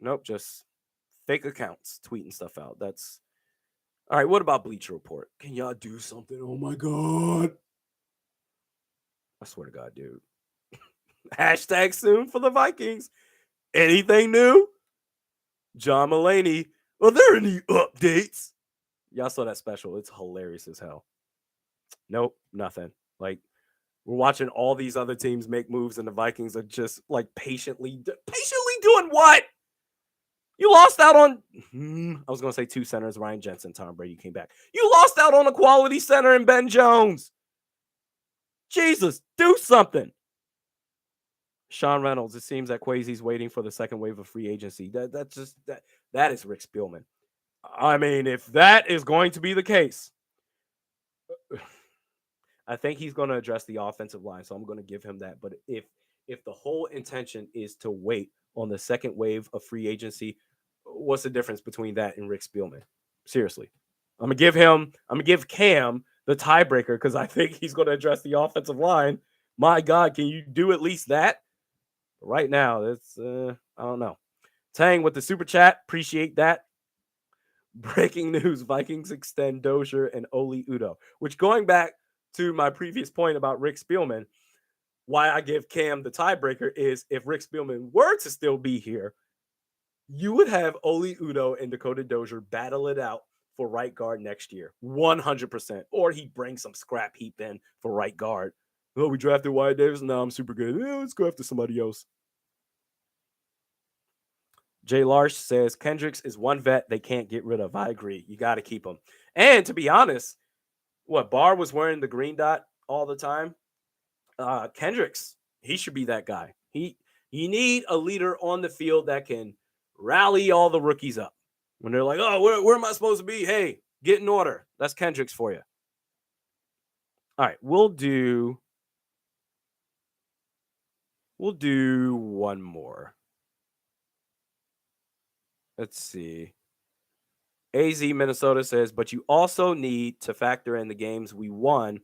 Nope, just fake accounts tweeting stuff out. That's all right. What about Bleacher Report? Can y'all do something? Oh my God. I swear to God, dude. Hashtag soon for the Vikings. Anything new? John Mulaney. Are there any updates? Y'all saw that special. It's hilarious as hell. Nope, nothing. Like, we're watching all these other teams make moves, and the Vikings are just like patiently doing what? You lost out on, I was going to say 2 centers, Ryan Jensen, Tom Brady came back. You lost out on a quality center in Ben Jones. Jesus, do something. Sean Reynolds, it seems that Kwesi's waiting for the second wave of free agency. That is Rick Spielman. I mean, if that is going to be the case, I think he's going to address the offensive line, so I'm going to give him that. But if the whole intention is to wait on the second wave of free agency, what's the difference between that and Rick Spielman? Seriously. I'm going to give Cam the tiebreaker because I think he's going to address the offensive line. My God, can you do at least that? Right now, it's I don't know. Tang with the super chat. Appreciate that. Breaking news, Vikings extend Dozier and Oli Udoh, which, going back to my previous point about Rick Spielman, why I give Cam the tiebreaker is if Rick Spielman were to still be here, you would have Oli Udoh and Dakota Dozier battle it out for right guard next year, 100%. Or he'd bring some scrap heap in for right guard. Oh, we drafted Wyatt Davis. No, I'm super good. Let's go after somebody else. Jay Larsh says Kendricks is one vet they can't get rid of. I agree. You got to keep him. And to be honest, Barr was wearing the green dot all the time. Kendricks, he should be that guy. You need a leader on the field that can rally all the rookies up. When they're like, oh, where am I supposed to be? Hey, get in order. That's Kendricks for you. All right, we'll do one more. Let's see. AZ Minnesota says, but you also need to factor in the games we won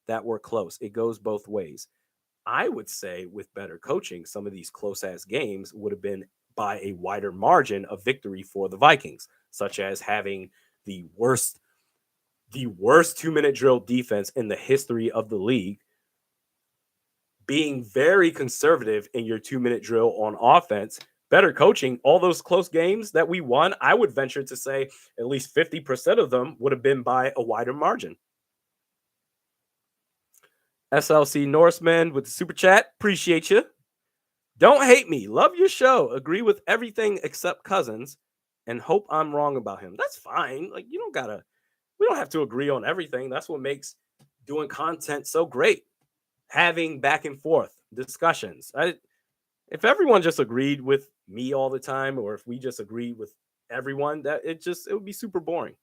that were close. It goes both ways. I would say with better coaching, some of these close-ass games would have been by a wider margin of victory for the Vikings, such as having the worst the worst 2-minute drill defense in the history of the league, being very conservative in your 2-minute drill on offense, better coaching, all those close games that we won, I would venture to say at least 50% of them would have been by a wider margin. SLC Norseman with the super chat. Appreciate you. Don't hate me. Love your show. Agree with everything except Cousins and hope I'm wrong about him. That's fine. Like, we don't have to agree on everything. That's what makes doing content so great. Having back and forth discussions. If everyone just agreed with me all the time, or if we just agreed with everyone, that it would be super boring.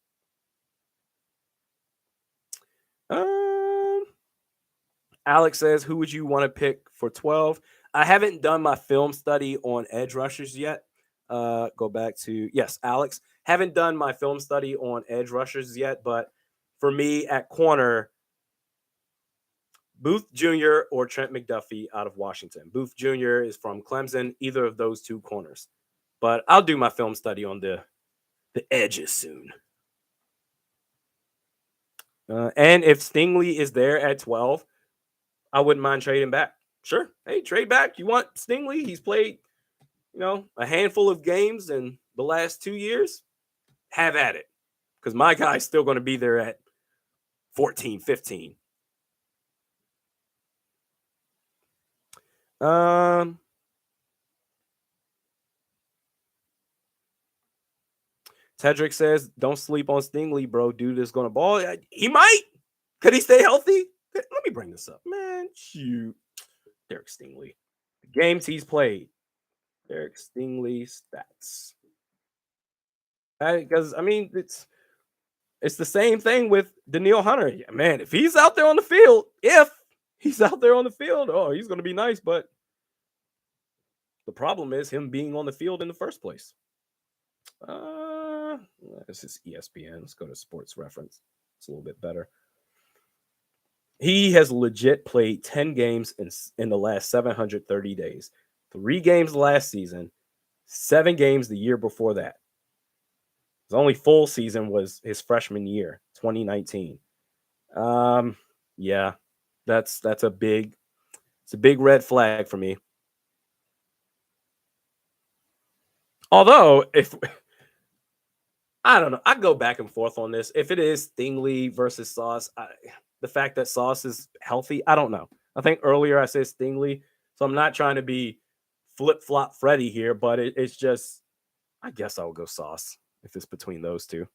Alex says, who would you want to pick for 12? I haven't done my film study on edge rushers yet. Go back to, yes, Alex. Haven't done my film study on edge rushers yet, but for me at corner, Booth Jr. or Trent McDuffie out of Washington. Booth Jr. is from Clemson, either of those two corners. But I'll do my film study on the edges soon. And if Stingley is there at 12, I wouldn't mind trading back. Sure. Hey, trade back. You want Stingley? He's played, a handful of games in the last 2 years. Have at it. Because my guy's still going to be there at 14, 15. Tedrick says, don't sleep on Stingley, bro. Dude is going to ball. He might. Could he stay healthy? Let me bring this up. Man, shoot. Derek Stingley. The games he's played. Derek Stingley stats. Because, it's the same thing with Danielle Hunter. Yeah, man, if he's out there on the field, he's going to be nice. But the problem is him being on the field in the first place. This is ESPN. Let's go to Sports Reference. It's a little bit better. He has legit played 10 games in the last 730 days. 3 games last season, 7 games the year before that. His only full season was his freshman year, 2019. Yeah, that's a big red flag for me. Although, I don't know, I go back and forth on this. If it is Stingley versus Sauce, the fact that Sauce is healthy, I don't know. I think earlier I said Stingley, so I'm not trying to be flip-flop Freddy here, but it's just, I guess I'll go Sauce if it's between those two.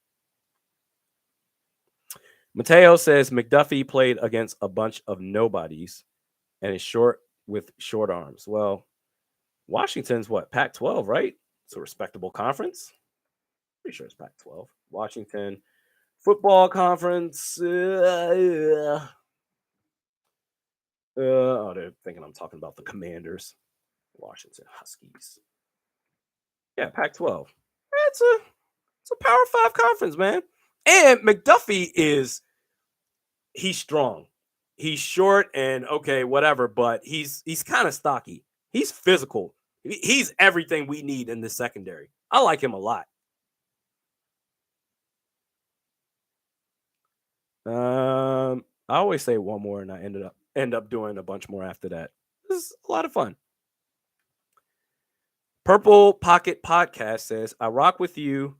Mateo says McDuffie played against a bunch of nobodies and is short with short arms. Well, Washington's what, Pac-12, right? It's a respectable conference. Pretty sure it's Pac-12. Washington Football Conference. They're thinking I'm talking about the Commanders. Washington Huskies. Yeah, Pac-12. It's a Power 5 conference, man. And McDuffie he's strong. He's short and okay, whatever, but he's kind of stocky. He's physical. He's everything we need in the secondary. I like him a lot. I always say one more and I end up doing a bunch more after that. This is a lot of fun. Purple Pocket Podcast says, I rock with you.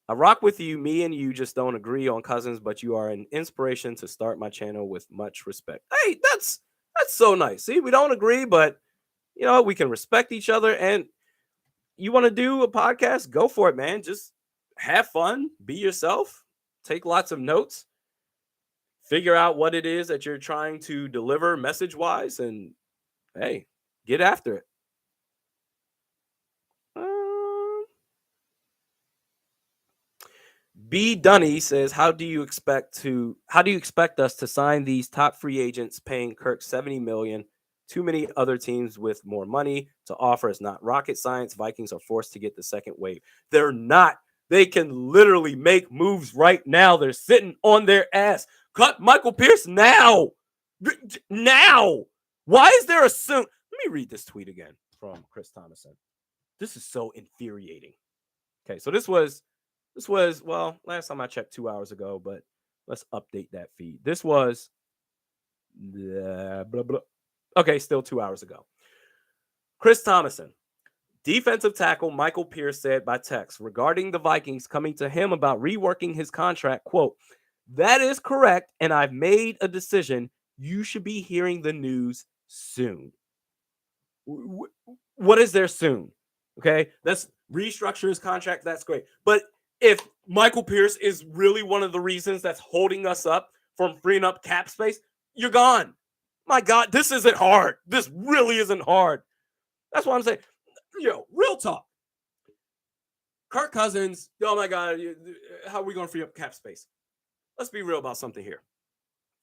Me and you just don't agree on Cousins, but you are an inspiration to start my channel with much respect. Hey, that's so nice. See, we don't agree, but we can respect each other. And you want to do a podcast? Go for it, man. Just have fun, be yourself, take lots of notes, figure out what it is that you're trying to deliver message-wise, and hey, get after it. B Dunny says, how do you expect us to sign these top free agents paying Kirk $70 million? Too many other teams with more money to offer. It's not rocket science. Vikings are forced to get the second wave. They're not. They can literally make moves right now. They're sitting on their ass. Cut Michael Pierce now. Now. Why is there a soon? Let me read this tweet again from Chris Thomason. This is so infuriating. Okay, so this was, well, last time I checked 2 hours ago, but Let's update that feed. This was blah, blah. Okay, still 2 hours ago. Chris Thomason, defensive tackle Michael Pierce said by text regarding the Vikings coming to him about reworking his contract, quote, "That is correct, and I've made a decision. You should be hearing the news soon." What is there soon? Okay, let's restructure his contract. That's great. But if Michael Pierce is really one of the reasons that's holding us up from freeing up cap space, you're gone. My God, this isn't hard. This really isn't hard. That's what I'm saying. Real talk. Kirk Cousins, oh my God, how are we going to free up cap space? Let's be real about something here.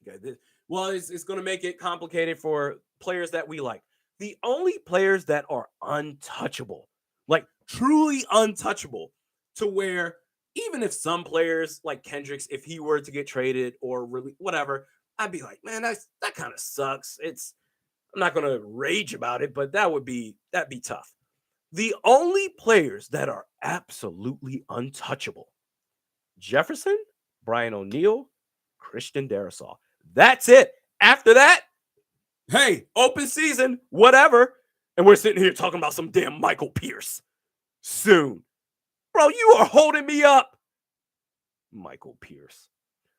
Okay, it's going to make it complicated for players that we like. The only players that are untouchable, like truly untouchable, to where even if some players like Kendricks, if he were to get traded or really whatever, I'd be like, man, that kind of sucks. I'm not going to rage about it, but that'd be tough. The only players that are absolutely untouchable: Jefferson, Brian O'Neill, Christian Darrisaw. That's it. After that, hey, open season, whatever. And we're sitting here talking about some damn Michael Pierce soon. Bro, you are holding me up. Michael Pierce.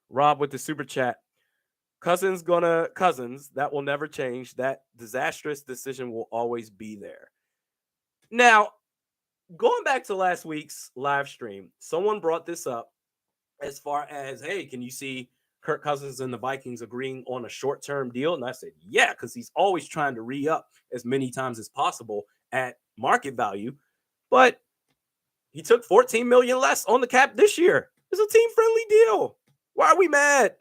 Rob with the super chat. Cousins, that will never change. That disastrous decision will always be there. Now, going back to last week's live stream, someone brought this up as far as, hey, can you see Kirk Cousins and the Vikings agreeing on a short-term deal? And I said, yeah, because he's always trying to re-up as many times as possible at market value. But he took $14 million less on the cap this year. It's a team-friendly deal. Why are we mad?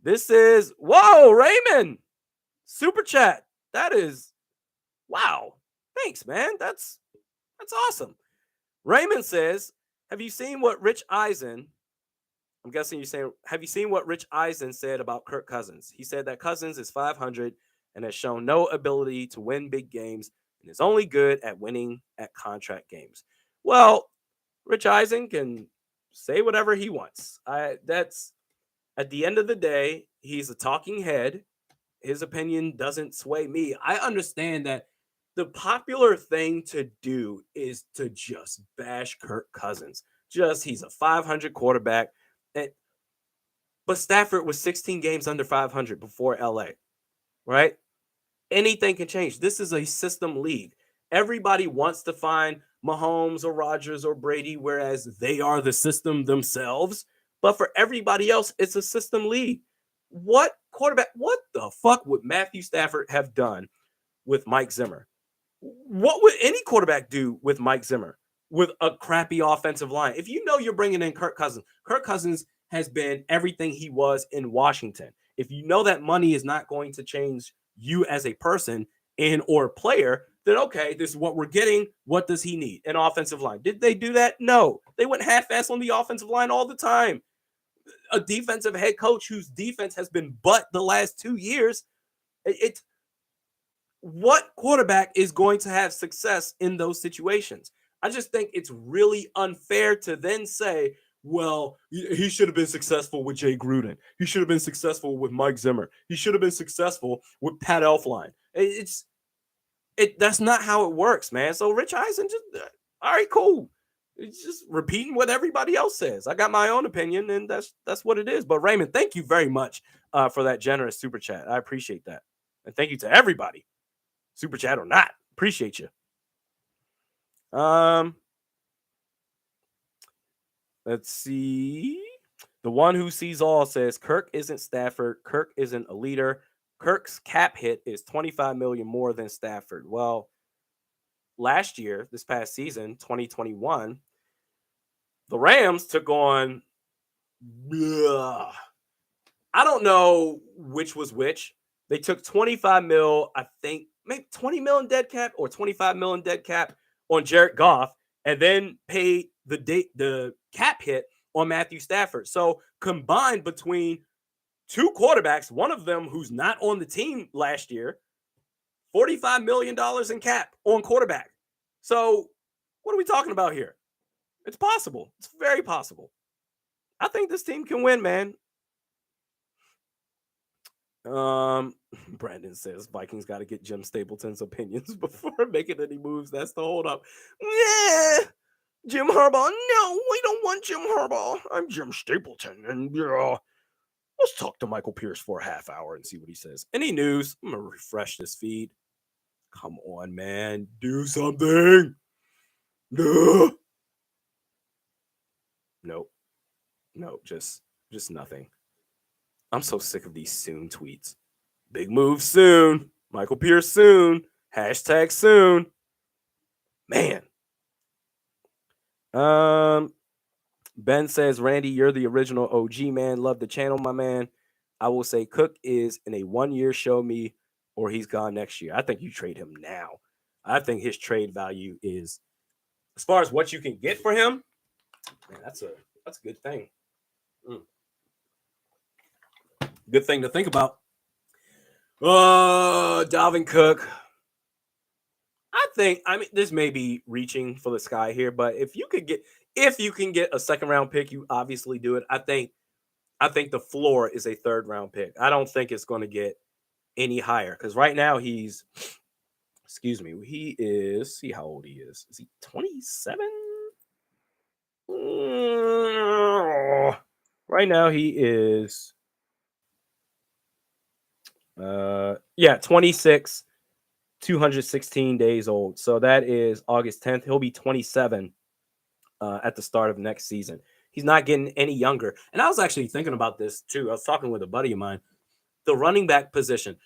This is, whoa, Raymond. Super chat. That is, wow. Thanks, man. That's awesome. Raymond says, have you seen what Rich Eisen, I'm guessing you're saying, have you seen what Rich Eisen said about Kirk Cousins? He said that Cousins is 500 and has shown no ability to win big games and is only good at winning at contract games. Well, Rich Eisen can say whatever he wants. That's, at the end of the day, he's a talking head. His opinion doesn't sway me. I understand that the popular thing to do is to just bash Kirk Cousins. He's a 500 quarterback. But Stafford was 16 games under 500 before LA, right? Anything can change. This is a system league. Everybody wants to find Mahomes or Rodgers or Brady, whereas they are the system themselves. But for everybody else, it's a system league. What the fuck would Matthew Stafford have done with Mike Zimmer? What would any quarterback do with Mike Zimmer with a crappy offensive line? If you know you're bringing in Kirk Cousins has been everything he was in Washington. If you know that money is not going to change you as a person and or player, then okay, this is what we're getting. What does he need? An offensive line. Did they do that? No. They went half-ass on the offensive line all the time. A defensive head coach whose defense has been butt the last 2 years. What quarterback is going to have success in those situations? I just think it's really unfair to then say, well, he should have been successful with Jay Gruden. He should have been successful with Mike Zimmer. He should have been successful with Pat Elflein. That's not how it works, man. So Rich Eisen all right, cool. It's just repeating what everybody else says. I got my own opinion, and that's what it is. But Raymond, thank you very much for that generous super chat. I appreciate that. And thank you to everybody, super chat or not. Appreciate you. Let's see. The one who sees all says Kirk isn't Stafford. Kirk isn't a leader. Kirk's cap hit is $25 million more than Stafford. Well, last year, this past season, 2021, the Rams took on, I don't know which was which. They took 25 mil, I think, maybe 20 mil in dead cap or 25 mil in dead cap on Jared Goff, and then paid the cap hit on Matthew Stafford. So combined between two quarterbacks, one of them who's not on the team last year, $45 million in cap on quarterback. So what are we talking about here? It's possible. It's very possible. I think this team can win, man. Brandon says Vikings got to get Jim Stapleton's opinions before making any moves. That's the hold up. Yeah, Jim Harbaugh. No, we don't want Jim Harbaugh. I'm Jim Stapleton, and let's talk to Michael Pierce for a half hour and see what he says. Any news? I'm gonna refresh this feed. Come on, man, do something. No, no, just nothing. I'm so sick of these soon tweets. Big move soon. Michael Pierce soon. Hashtag soon. Man. Ben says, Randy, you're the original OG, man. Love the channel, my man. I will say Cook is in a 1 year show me or he's gone next year. I think you trade him now. I think his trade value is, as far as what you can get for him, man, that's a good thing. Good thing to think about. Dalvin Cook. I mean, this may be reaching for the sky here, but if you can get a second round pick, you obviously do it. I think the floor is a third round pick. I don't think it's going to get any higher because right now he is, see how old he is. Is he 27? Right now he is 26, 216 days old. So that is August 10th. He'll be 27 at the start of next season. He's not getting any younger. And I was actually thinking about this too. I was talking with a buddy of mine. The running back position,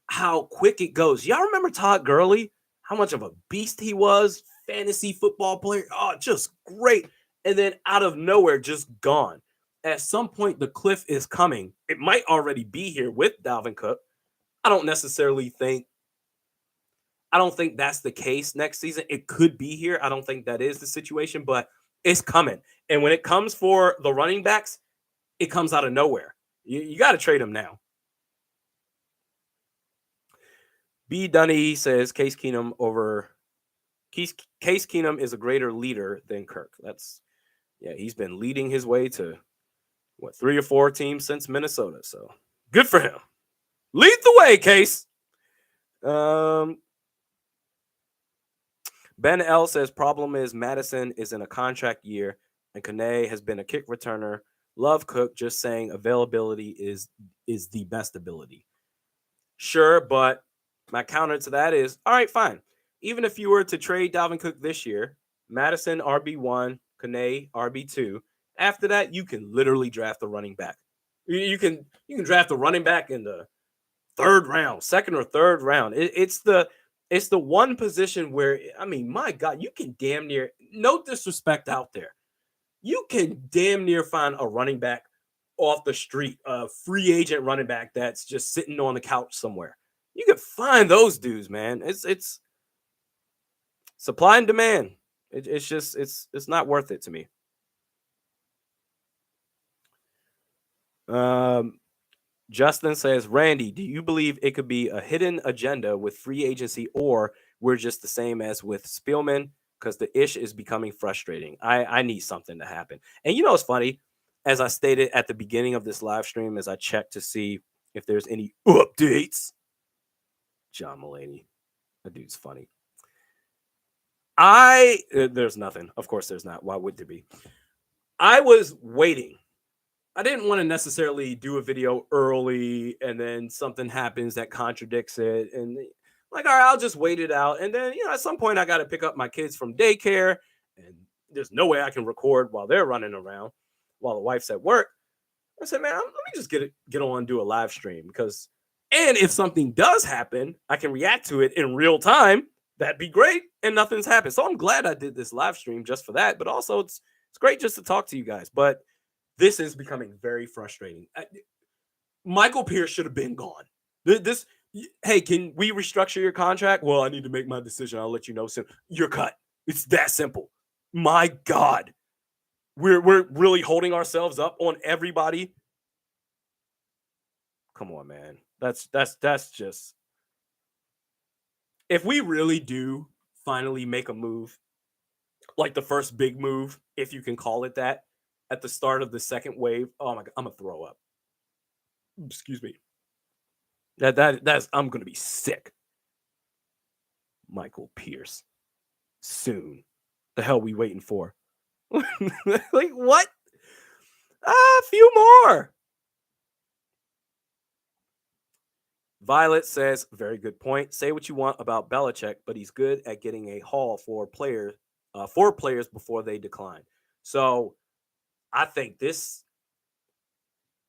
how quick it goes. Y'all remember Todd Gurley? How much of a beast he was? Fantasy football player. Oh, just great. And then out of nowhere, just gone. At some point, the cliff is coming. It might already be here with Dalvin Cook. I don't think that's the case next season. It could be here. I don't think that is the situation, but it's coming. And when it comes for the running backs, it comes out of nowhere. You got to trade them now. B. Dunny says Case Keenum is a greater leader than Kirk. He's been leading his way to 3 or 4 teams since Minnesota. So good for him. Lead the way, Case. Ben L says problem is Madison is in a contract year and Kane has been a kick returner. Love Cook, just saying availability is the best ability. Sure, but my counter to that is, all right, fine. Even if you were to trade Dalvin Cook this year, Madison RB1, Kane RB2, after that, you can literally draft a running back. You can draft a running back in the third round, second or third round. It's the one position where, I mean, my God, you can damn near, no disrespect out there, you can damn near find a running back off the street, a free agent running back that's just sitting on the couch somewhere. You can find those dudes, man. It's supply and demand. It's not worth it to me. Justin says, Randy, do you believe it could be a hidden agenda with free agency, or we're just the same as with Spielman? Because the ish is becoming frustrating. I need something to happen. And you know what's funny? As I stated at the beginning of this live stream, as I checked to see if there's any updates, John Mulaney, that dude's funny. There's nothing. Of course there's not. Why would there be? I was waiting. I didn't want to necessarily do a video early and then something happens that contradicts it. And like, all right, I'll just wait it out. And then, at some point I got to pick up my kids from daycare and there's no way I can record while they're running around while the wife's at work. I said, man, let me just get on and do a live stream and if something does happen, I can react to it in real time. That'd be great. And nothing's happened. So I'm glad I did this live stream just for that. But also it's great just to talk to you guys. But this is becoming very frustrating. Michael Pierce should have been gone. Hey, can we restructure your contract? Well, I need to make my decision. I'll let you know soon. You're cut. It's that simple. My God. We're really holding ourselves up on everybody. Come on, man. That's just, if we really do finally make a move, like the first big move, if you can call it that, at the start of the second wave. Oh my god, I'm gonna throw up. Excuse me. That's I'm gonna be sick. Michael Pierce. Soon. The hell we waiting for? Like what? A few more. Violet says, very good point. Say what you want about Belichick, but he's good at getting a haul for players before they decline. So I think this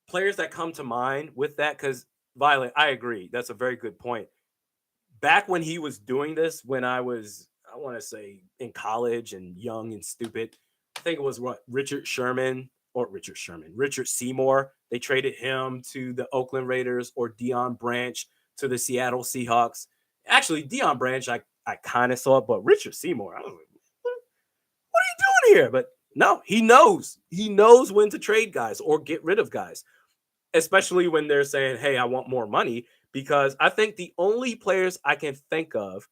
players that come to mind with that, because Violet, I agree. That's a very good point. Back when he was doing this, when I want to say in college and young and stupid, I think it was Richard Seymour. They traded him to the Oakland Raiders, or Deion Branch to the Seattle Seahawks. Actually, Deion Branch, I kind of saw it, but Richard Seymour, I was like, what are you doing here? But no, he knows. He knows when to trade guys or get rid of guys, especially when they're saying, hey, I want more money. Because I think the only players I can think of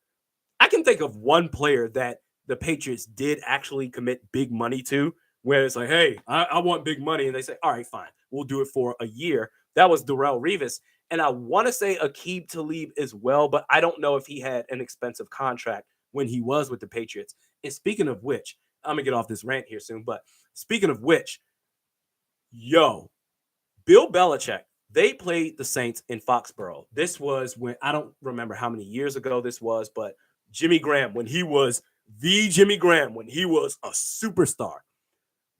one player that the Patriots did actually commit big money to, where it's like, hey, I want big money. And they say, all right, fine, we'll do it for a year. That was Darrelle Revis. And I want to say Aqib Talib as well, but I don't know if he had an expensive contract when he was with the Patriots. And speaking of which, I'm going to get off this rant here soon, but speaking of which, Bill Belichick, they played the Saints in Foxborough. This was when, I don't remember how many years ago this was, but Jimmy Graham, when he was a superstar,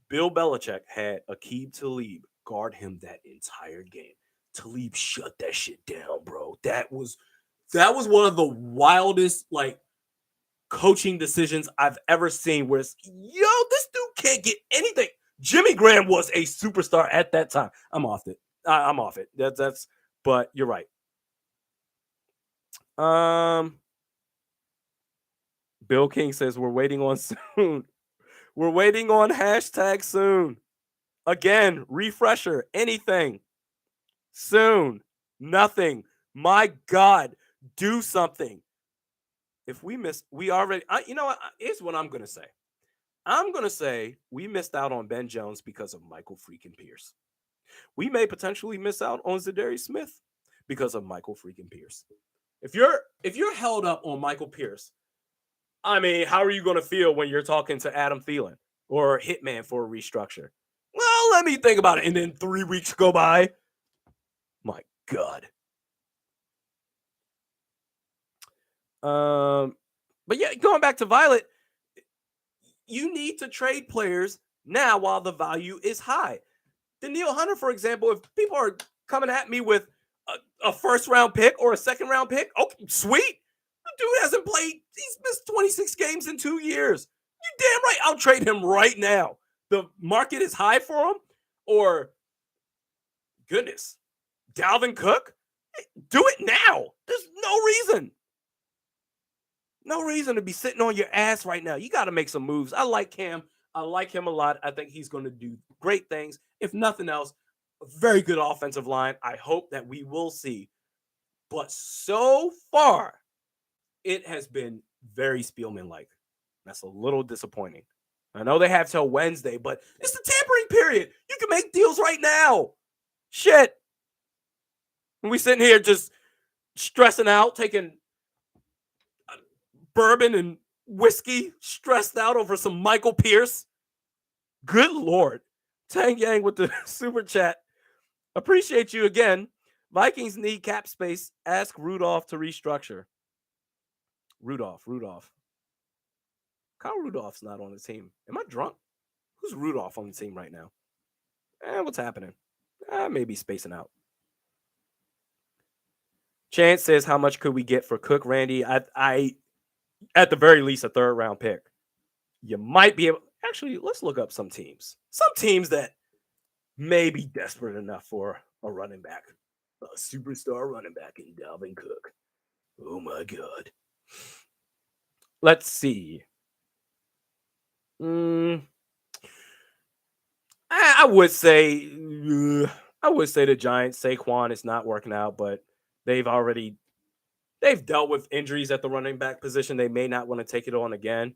Bill Belichick had Aqib Talib guard him that entire game. Talib shut that shit down, bro. That was one of the wildest coaching decisions I've ever seen. Where it's, this dude can't get anything. Jimmy Graham was a superstar at that time. I'm off it. That's. But you're right. Bill King says we're waiting on soon. We're waiting on #soon. Again, refresher, anything. Soon. Nothing. My God, do something. If we miss, we already, you know what? Here's what I'm going to say. I'm going to say we missed out on Ben Jones because of Michael freaking Pierce. We may potentially miss out on Zadarius Smith because of Michael freaking Pierce. If you're held up on Michael Pierce, I mean, how are you going to feel when you're talking to Adam Thielen or Hitman for a restructure? Well, let me think about it. And then 3 weeks go by. My God. But yeah, going back to Violet, you need to trade players now while the value is high. Daniil Hunter, for example, if people are coming at me with a first-round pick or a second-round pick, okay, sweet. The dude hasn't played. He's missed 26 games in 2 years. You damn right I'll trade him right now. The market is high for him. Or, goodness, Dalvin Cook? Do it now. There's no reason. No reason to be sitting on your ass right now. You got to make some moves. I like him. I like him a lot. I think he's going to do great things. If nothing else, a very good offensive line. I hope that we will see. But so far, it has been very Spielman-like. That's a little disappointing. I know they have till Wednesday, but it's the tampering period. You can make deals right now. Shit. And we sitting here just stressing out, taking bourbon and whiskey, stressed out over some Michael Pierce. Good Lord. Tang Yang with the super chat. Appreciate you again. Vikings need cap space. Ask Rudolph to restructure. Rudolph. Kyle Rudolph's not on the team. Am I drunk? Who's Rudolph on the team right now? What's happening? Maybe spacing out. Chance says, how much could we get for Cook, Randy? I at the very least, a 3rd round pick. You might be able. Actually, let's look up some teams. Some teams that may be desperate enough for a running back, a superstar running back in Dalvin Cook. Oh my God. Let's see. I would say the Giants. Saquon is not working out, but they've dealt with injuries at the running back position. They may not want to take it on again.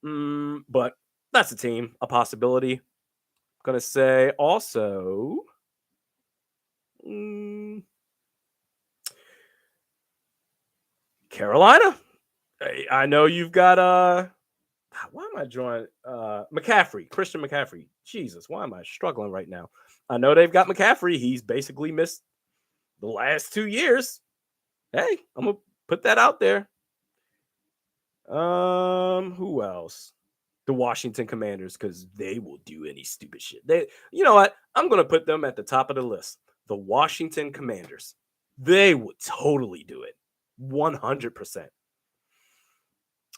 But that's a team, a possibility. Gonna say also. Carolina. I know you've got why am I drawing McCaffrey, Christian McCaffrey? Jesus, why am I struggling right now? I know they've got McCaffrey. He's basically missed the last 2 years. Hey, I'm gonna put that out there. Who else? The Washington Commanders, because they will do any stupid shit. You know what? I'm gonna put them at the top of the list. The Washington Commanders. They would totally do it. 100%.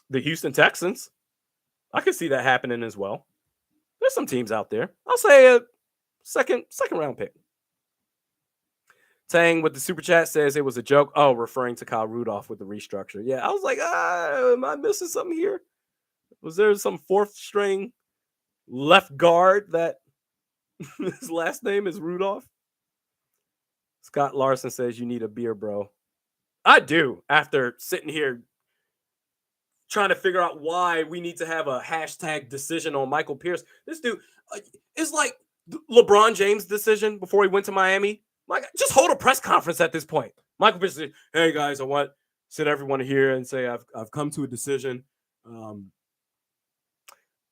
The Houston Texans. I could see that happening as well. There's some teams out there. I'll say a second round pick. Tang with the super chat says it was a joke. Oh, referring to Kyle Rudolph with the restructure. Yeah, I was like, am I missing something here? Was there some fourth string left guard that his last name is Rudolph? Scott Larson says you need a beer, bro. I do. After sitting here trying to figure out why we need to have a hashtag decision on Michael Pierce. This dude is like LeBron James' decision before he went to Miami. Like, just hold a press conference at this point. Michael Pierce said, hey, guys, I want to sit everyone here and say I've come to a decision.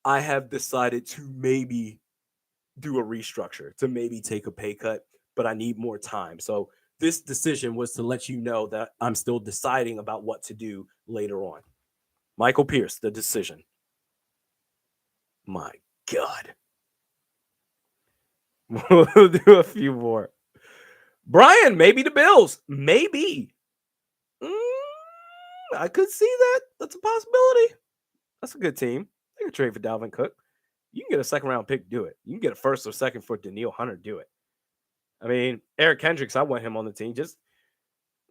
I have decided to maybe do a restructure, to maybe take a pay cut, but I need more time. So this decision was to let you know that I'm still deciding about what to do later on. Michael Pierce, the decision. My God. We'll do a few more. Brian, maybe the Bills. Maybe. I could see that. That's a possibility. That's a good team. They could trade for Dalvin Cook. You can get a second round pick, do it. You can get a first or second for Daniil Hunter, do it. I mean, Eric Kendricks, I want him on the team.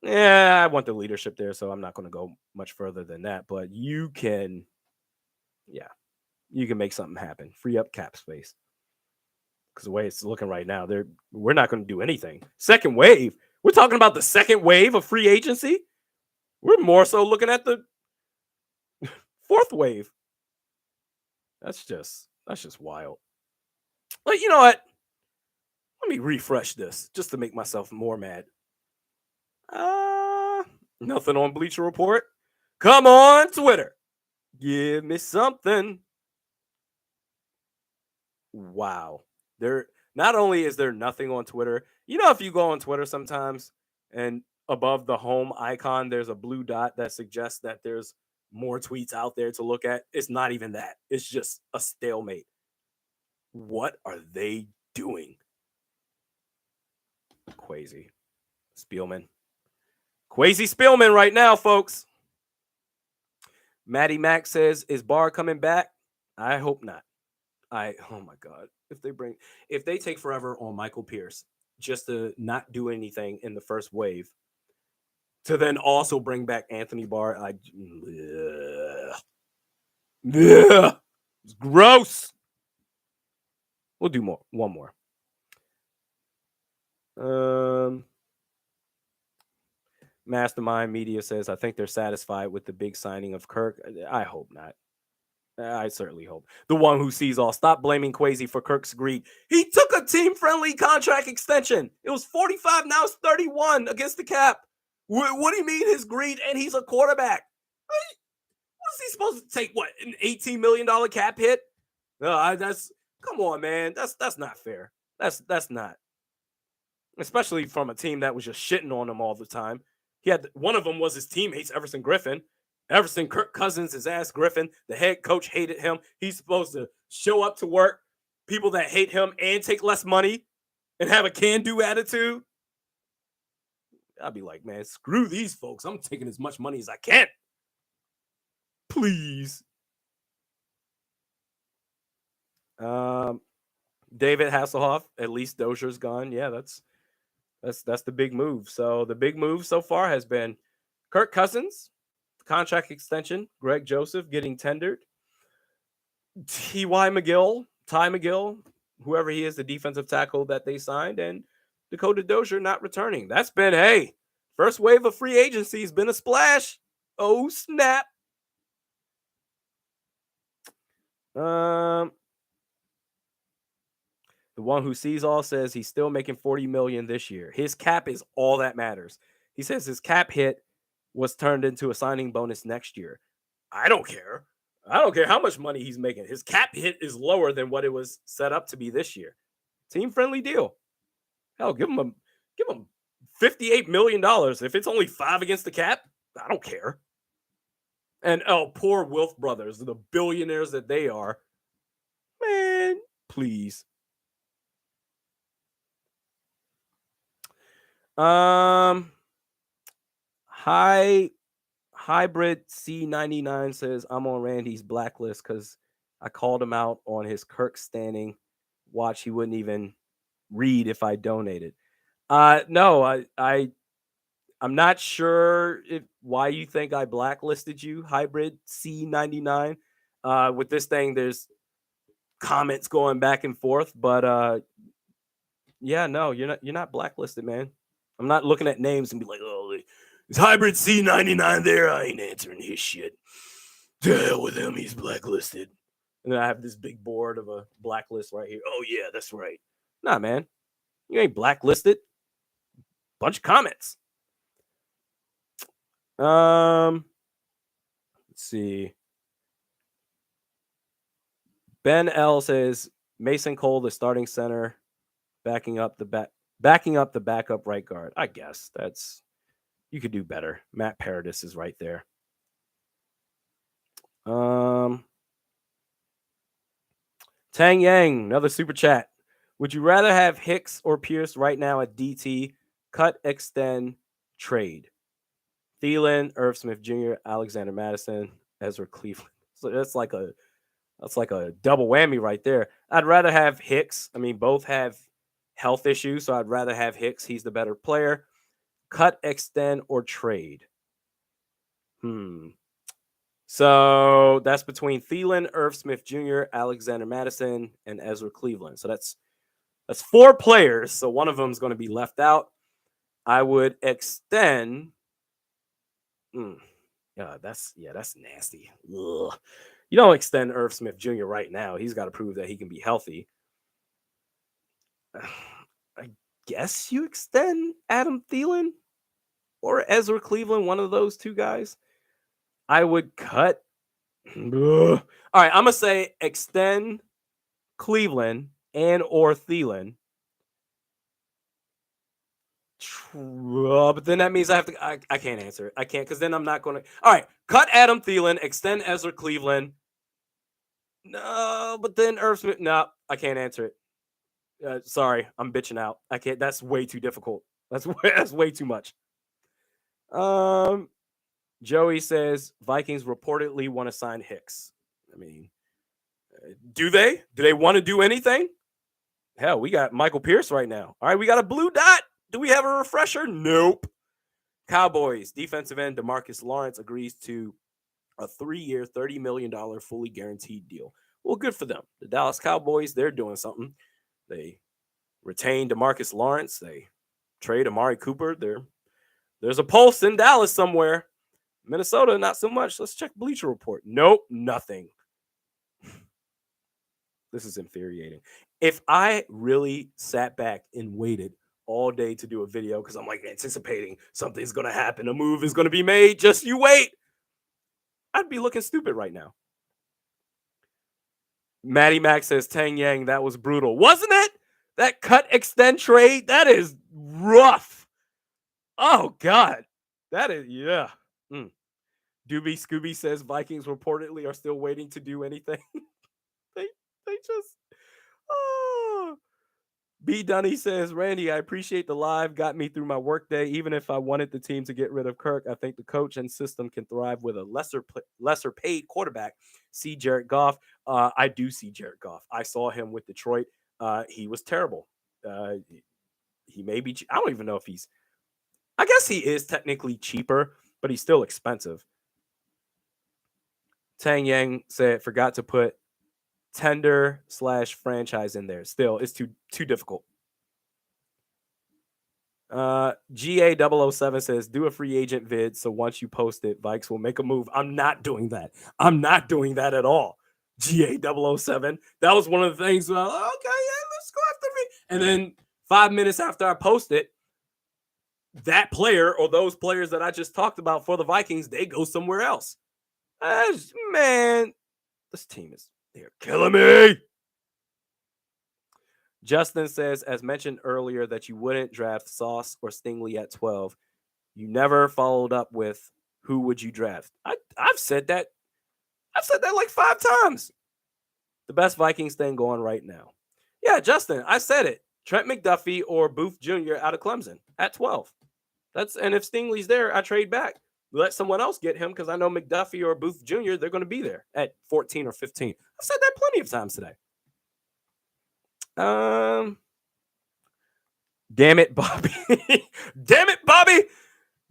I want the leadership there, so I'm not going to go much further than that. But you can make something happen. Free up cap space. Because the way it's looking right now, we're not going to do anything. Second wave. We're talking about the second wave of free agency. We're more so looking at the fourth wave. That's just wild. But you know what? Let me refresh this just to make myself more mad. Nothing on Bleacher Report. Come on, Twitter. Give me something. Wow. Not only is there nothing on Twitter, you know, if you go on Twitter sometimes and above the home icon, there's a blue dot that suggests that there's more tweets out there to look at. It's not even that. It's just a stalemate. What are they doing? Quasi Spielman. Quasi Spielman right now, folks. Maddie Mack says, is Barr coming back? I hope not. Oh my God. If they take forever on Michael Pierce just to not do anything in the first wave, to then also bring back Anthony Barr, it's gross. We'll do one more. Mastermind Media says, I think they're satisfied with the big signing of Kirk. I hope not. I certainly hope. The one who sees all. Stop blaming Quasi for Kirk's greed. He took a team-friendly contract extension. It was 45, now it's 31 against the cap. What do you mean his greed? And he's a quarterback. What is he supposed to take? What, an $18 million cap hit? Come on, man. That's not fair. That's not. Especially from a team that was just shitting on him all the time. One of them was his teammates, Everson Griffin. Kirk Cousins, his ass Griffin. The head coach hated him. He's supposed to show up to work, people that hate him and take less money and have a can-do attitude. I'd be like, man, screw these folks. I'm taking as much money as I can. Please. David Hasselhoff, at least Dozier's gone. Yeah, that's the big move. So the big move so far has been Kirk Cousins, contract extension, Greg Joseph getting tendered, Ty McGill, whoever he is, the defensive tackle that they signed, and Dakota Dozier not returning. That's been, first wave of free agency has been a splash. Oh, snap. The one who sees all says he's still making $40 million this year. His cap is all that matters. He says his cap hit was turned into a signing bonus next year. I don't care. I don't care how much money he's making. His cap hit is lower than what it was set up to be this year. Team friendly deal. Hell, give him $58 million. If it's only 5 against the cap, I don't care. And poor Wilf brothers, the billionaires that they are. Man, please. Hybrid C99 says I'm on Randy's blacklist because I called him out on his Kirk standing watch. He wouldn't even read if I donated. No, I'm not sure why you think I blacklisted you, Hybrid C99. With this thing, there's comments going back and forth, but yeah, no, you're not blacklisted, man. I'm not looking at names and be like, oh, is Hybrid C99 there? I ain't answering his shit. To hell with him, he's blacklisted. And then I have this big board of a blacklist right here. Oh yeah, that's right. Nah, man, you ain't blacklisted. Bunch of comments. Let's see. Ben L says Mason Cole, the starting center, backing up the backup right guard. I guess you could do better. Matt Paradis is right there. Tang Yang, another super chat. Would you rather have Hicks or Pierce right now at DT? Cut, extend, trade. Thielen, Irv Smith Jr., Alexander Madison, Ezra Cleveland. So that's like a double whammy right there. I'd rather have Hicks. I mean, both have health issues, so I'd rather have Hicks. He's the better player. Cut, extend, or trade. So that's between Thielen, Irv Smith Jr., Alexander Madison, and Ezra Cleveland. So that's 4 players. So one of them is going to be left out. I would extend. That's nasty. Ugh. You don't extend Irv Smith Jr. right now. He's got to prove that he can be healthy. I guess you extend Adam Thielen or Ezra Cleveland, one of those 2 guys. I would cut. All right, I'm going to say extend Cleveland and or Thielen. But then that means I can't answer it. I can't, because then I'm not going to. All right, cut Adam Thielen, extend Ezra Cleveland. No, but then Irv Smith. No, I can't answer it. Sorry, I'm bitching out. I can't. That's way too difficult. That's way too much. Joey says Vikings reportedly want to sign Hicks. I mean, do they? Do they want to do anything? Hell, we got Michael Pierce right now. All right, we got a blue dot. Do we have a refresher? Nope. Cowboys defensive end DeMarcus Lawrence agrees to a 3-year, $30 million fully guaranteed deal. Well, good for them. The Dallas Cowboys, they're doing something. They retain DeMarcus Lawrence. They trade Amari Cooper. There's a pulse in Dallas somewhere. Minnesota, not so much. Let's check Bleacher Report. Nope, nothing. This is infuriating. If I really sat back and waited all day to do a video because I'm like anticipating something's going to happen, a move is going to be made, just you wait, I'd be looking stupid right now. Matty Mac says, Tang Yang, that was brutal. Wasn't it? That cut extend trade, that is rough. Oh, God. That is, yeah. Doobie Scooby says Vikings reportedly are still waiting to do anything. they just, oh. B. Dunny says, Randy, I appreciate the live. Got me through my workday. Even if I wanted the team to get rid of Kirk, I think the coach and system can thrive with a lesser paid quarterback. See Jared Goff. I do see Jared Goff. I saw him with Detroit. He was terrible. He may be. I don't even know if he's. I guess he is technically cheaper, but he's still expensive. Tang Yang said, forgot to put tender/franchise in there. Still, it's too difficult. GA007 says, do a free agent vid, so once you post it, Vikes will make a move. I'm not doing that. I'm not doing that at all. GA007. That was one of the things. Okay, yeah, let's go after me. And then 5 minutes after I post it, that player or those players that I just talked about for the Vikings, they go somewhere else. Man, this team they're killing me. Justin says, as mentioned earlier, that you wouldn't draft Sauce or Stingley at 12. You never followed up with who would you draft. I've said that. I've said that like 5 times. The best Vikings thing going right now. Yeah, Justin, I said it. Trent McDuffie or Booth Jr. out of Clemson at 12. And if Stingley's there, I trade back. Let someone else get him because I know McDuffie or Booth Jr., they're going to be there at 14 or 15. I've said that plenty of times today. Damn it, Bobby. Damn it, Bobby.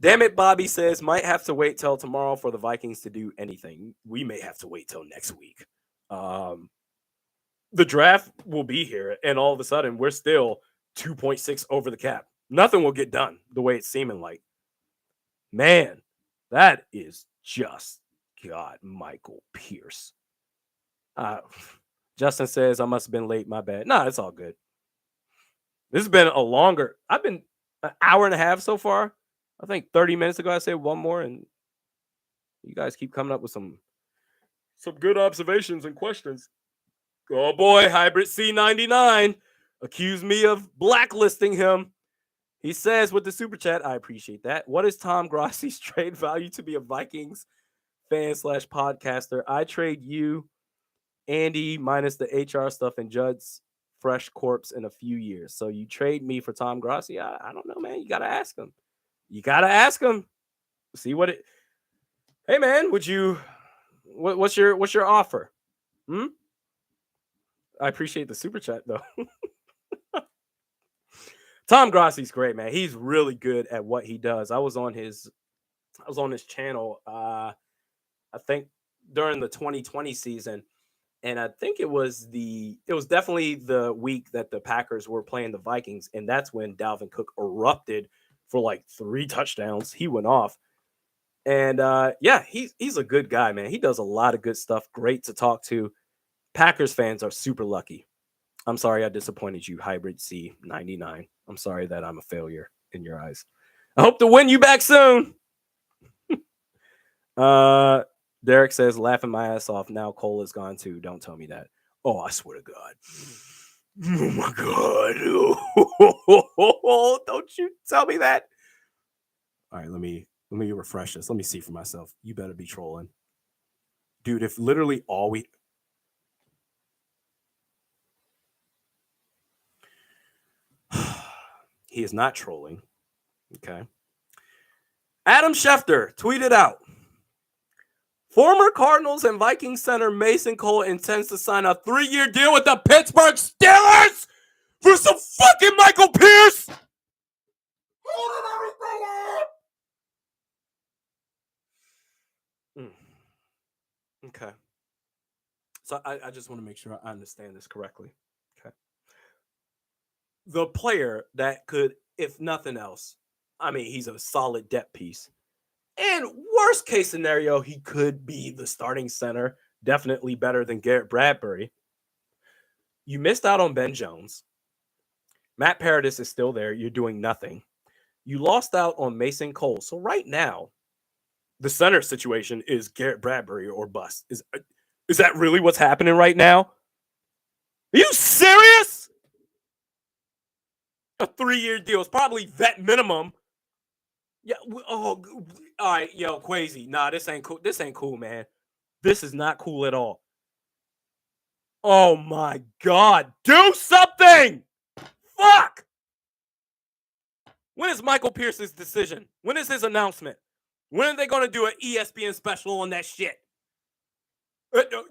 Damn it, Bobby says, might have to wait till tomorrow for the Vikings to do anything. We may have to wait till next week. The draft will be here, and all of a sudden, we're still 2.6 over the cap. Nothing will get done the way it's seeming like. Man, that is just, God, Michael Pierce. Justin says, I must have been late. My bad. Nah, it's all good. This has been I've been an hour and a half so far. I think 30 minutes ago I said one more, and you guys keep coming up with some good observations and questions. Oh boy, Hybrid C99 accused me of blacklisting him. He says with the super chat, I appreciate that. What is Tom Grossi's trade value to be a Vikings fan / podcaster? I trade you, Andy, minus the HR stuff, and Judd's fresh corpse in a few years. So you trade me for Tom Grossi? I don't know, man. You got to ask him. See what it. Hey, man, would you? What's your offer? I appreciate the super chat though. Tom Grossi's great, man. He's really good at what he does. I was on his channel. I think during the 2020 season, and I think it was definitely the week that the Packers were playing the Vikings, and that's when Dalvin Cook erupted for like 3 touchdowns. He went off. And he's a good guy, man. He does a lot of good stuff. Great to talk to. Packers fans are super lucky. I'm sorry I disappointed you, Hybrid C99. I'm sorry that I'm a failure in your eyes. I hope to win you back soon. Derek says, laughing my ass off. Now Cole is gone too. Don't tell me that. Oh, I swear to God. Oh my God. Oh, don't you tell me that. All right, let me refresh this. Let me see for myself. You better be trolling. Dude, if literally all we... He is not trolling. Okay. Adam Schefter tweeted out, former Cardinals and Vikings center Mason Cole intends to sign a 3-year deal with the Pittsburgh Steelers for some fucking Michael Pierce. Okay. So I just want to make sure I understand this correctly. Okay. The player that could, if nothing else, I mean, he's a solid depth piece. And worst case scenario, he could be the starting center. Definitely better than Garrett Bradbury. You missed out on Ben Jones. Matt Paradis is still there. You're doing nothing. You lost out on Mason Cole. So right now, the center situation is Garrett Bradbury or bust. Is that really what's happening right now? Are you serious? A 3-year deal is probably vet minimum. Yeah. Oh, all right. Yo, Quasi. Nah, this ain't cool. This ain't cool, man. This is not cool at all. Oh my God. Do something. Fuck. When is Michael Pierce's decision? When is his announcement? When are they going to do an ESPN special on that shit?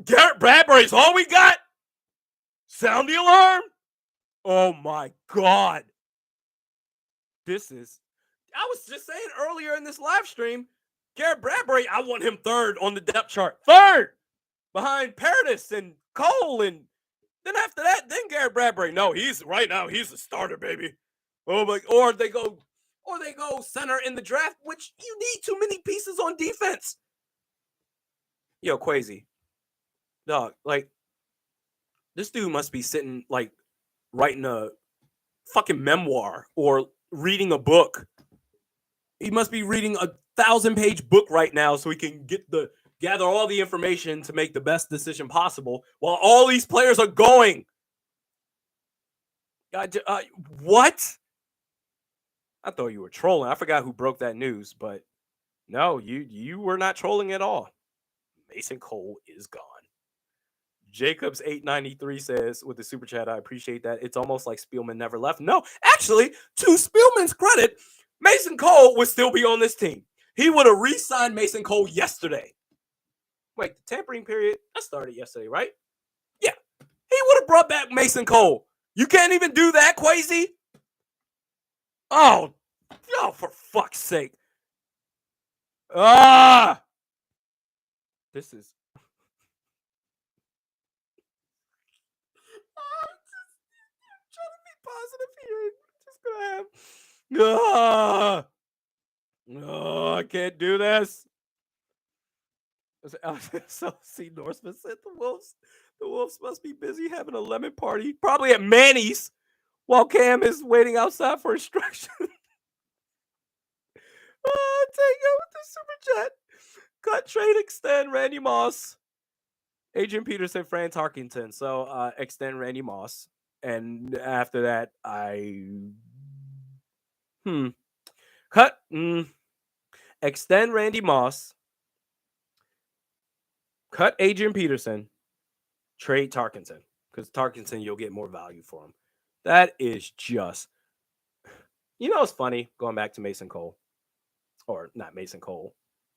Garrett Bradbury's all we got? Sound the alarm? Oh my God. This is... I was just saying earlier in this live stream, Garrett Bradbury, I want him 3rd on the depth chart. 3rd! Behind Paradis and Cole. And then after that, then Garrett Bradbury. No, he's a starter, baby. Oh my... Or they go center in the draft, which you need too many pieces on defense. Yo, Quasi. Dog, like, this dude must be sitting, like, writing a fucking memoir or reading a book. He must be reading a 1,000-page book right now so he can gather all the information to make the best decision possible while all these players are going. What? I thought you were trolling. I forgot who broke that news, but no, you were not trolling at all. Mason Cole is gone. Jacobs 893 says with the super chat, I appreciate that. It's almost like Spielman never left. No, actually, to Spielman's credit, Mason Cole would still be on this team. He would have re-signed Mason Cole yesterday. Wait, the tampering period, that started yesterday, right? Yeah. He would have brought back Mason Cole. You can't even do that, Quasi? Oh, for fuck's sake. This is... trying to be positive here. Just gonna have... No, I can't do this. So, see, Norseman said the Wolves must be busy having a lemon party, probably at Manny's, while Cam is waiting outside for instruction. Take it with the super chat. Cut, trade, extend Randy Moss. Adrian Peterson, Fran Tarkington. So extend Randy Moss. And after that, cut. Extend Randy Moss. Cut Adrian Peterson. Trade Tarkington. Because Tarkington, you'll get more value for him. That is just... You know, it's funny, going back to Mason Cole. Or not Mason Cole.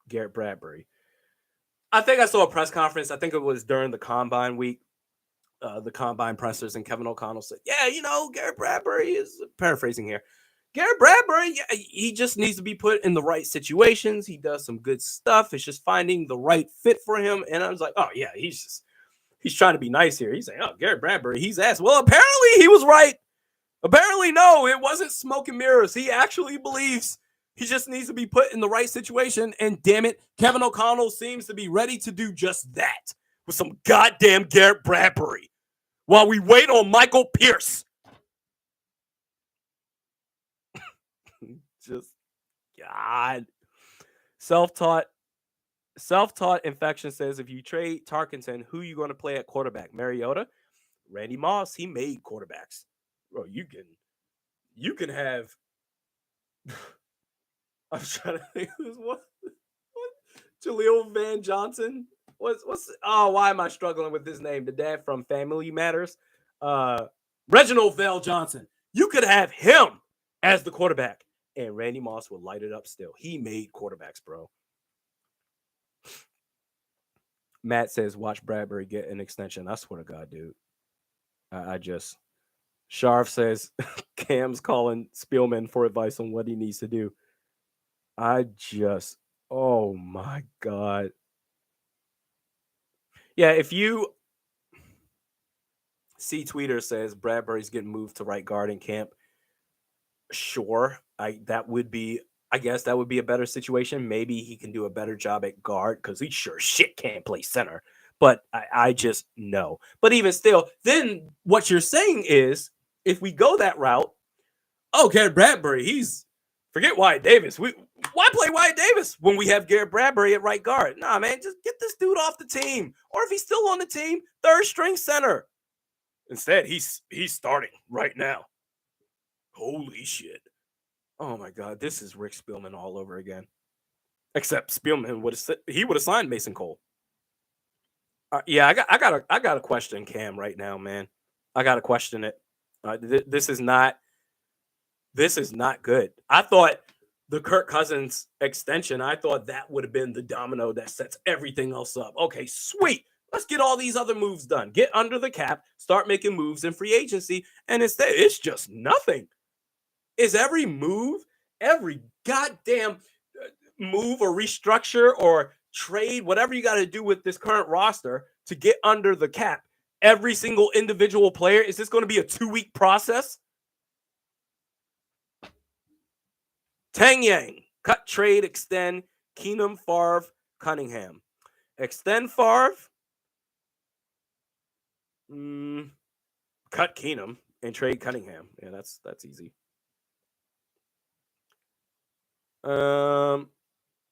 Garrett Bradbury. I think I saw a press conference. I think it was during the Combine week. The Combine pressers, and Kevin O'Connell said, yeah, you know, Garrett Bradbury is... Paraphrasing here. Garrett Bradbury, he just needs to be put in the right situations. He does some good stuff. It's just finding the right fit for him. And I was like, oh, yeah, he's trying to be nice here. He's saying, oh, Garrett Bradbury, he's ass. Well, apparently he was right. Apparently, no, it wasn't smoke and mirrors. He actually believes he just needs to be put in the right situation. And damn it, Kevin O'Connell seems to be ready to do just that with some goddamn Garrett Bradbury while we wait on Michael Pierce. Just, God. Self-taught infection says, if you trade Tarkenton, who are you going to play at quarterback? Mariota? Randy Moss, he made quarterbacks. Bro, you can have... I'm trying to think who's what? Jaleel Van Johnson? Why am I struggling with this name? The dad from Family Matters. Reginald Val Johnson. You could have him as the quarterback, and Randy Moss would light it up still. He made quarterbacks, bro. Matt says, watch Bradbury get an extension. I swear to God, dude. Sharf says, Cam's calling Spielman for advice on what he needs to do. Oh my God. Yeah, if you see Tweeter says Bradbury's getting moved to right guard in camp, sure, that would be a better situation. Maybe he can do a better job at guard because he sure shit can't play center. But I just know. But even still, then what you're saying is, if we go that route, Garrett Bradbury, forget Wyatt Davis. Why play Wyatt Davis when we have Garrett Bradbury at right guard? Nah, man, just get this dude off the team. Or if he's still on the team, third string center. Instead, he's starting right now. Holy shit. Oh my God, this is Rick Spielman all over again. Except Spielman would have signed Mason Cole. Yeah, I got to question Cam right now, man. I got to question it. This is not good. I thought the Kirk Cousins extension, I thought that would have been the domino that sets everything else up. Okay, sweet. Let's get all these other moves done. Get under the cap, start making moves in free agency, and instead it's just nothing. Is every move, every goddamn move or restructure or trade, whatever you got to do with this current roster to get under the cap, every single individual player, is this going to be a 2-week process? Tang Yang, cut, trade, extend, Keenum, Favre, Cunningham. Extend Favre. Cut Keenum. and trade Cunningham. Yeah, that's easy.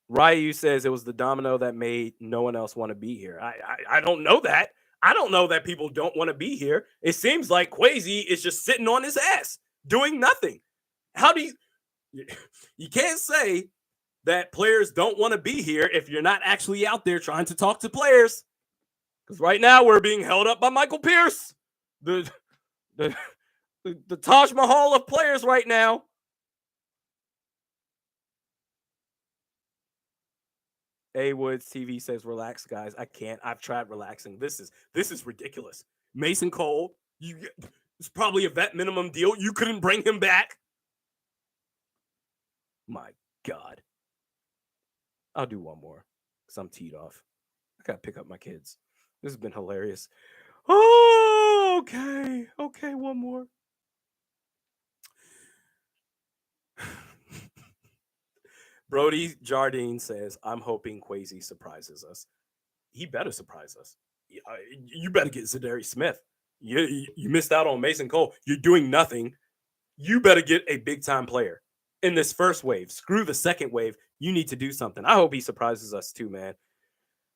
Ryu says it was the domino that made no one else want to be here. I don't know that. I don't know that people don't want to be here. It seems like Kwesi is just sitting on his ass doing nothing. How do you can't say that players don't want to be here if you're not actually out there trying to talk to players. Because right now we're being held up by Michael Pierce, the Taj Mahal of players right now. A Woods TV says, "Relax, guys. I can't. I've tried relaxing. This is ridiculous. Mason Cole, it's probably a vet minimum deal. You couldn't bring him back. My God. I'll do one more because I'm teed off. I gotta pick up my kids. This has been hilarious. Oh, okay. Okay, one more. Brody Jardine says, I'm hoping Kwesi surprises us. He better surprise us. You better get Zadarius Smith. You missed out on Mason Cole. You're doing nothing. You better get a big-time player in this first wave. Screw the second wave. You need to do something. I hope he surprises us too, man.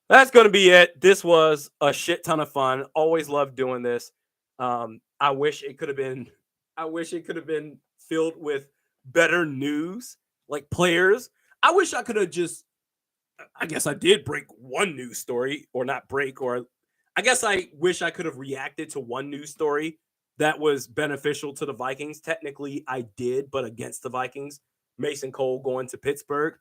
That's going to be it. This was a shit ton of fun. Always loved doing this. I wish it could have been filled with better news, like players. I wish I could have I guess I did break one news story, or not break, or I guess I wish I could have reacted to one news story that was beneficial to the Vikings. Technically, I did, but against the Vikings. Mason Cole going to Pittsburgh.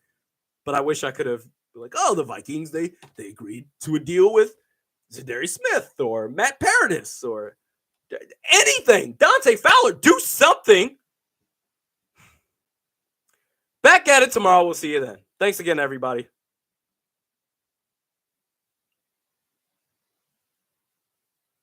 But I wish I could have been like, oh, the Vikings, they agreed to a deal with Zadarius Smith or Matt Paradis or anything. Dante Fowler, do something. Back at it tomorrow. We'll see you then. Thanks again, everybody.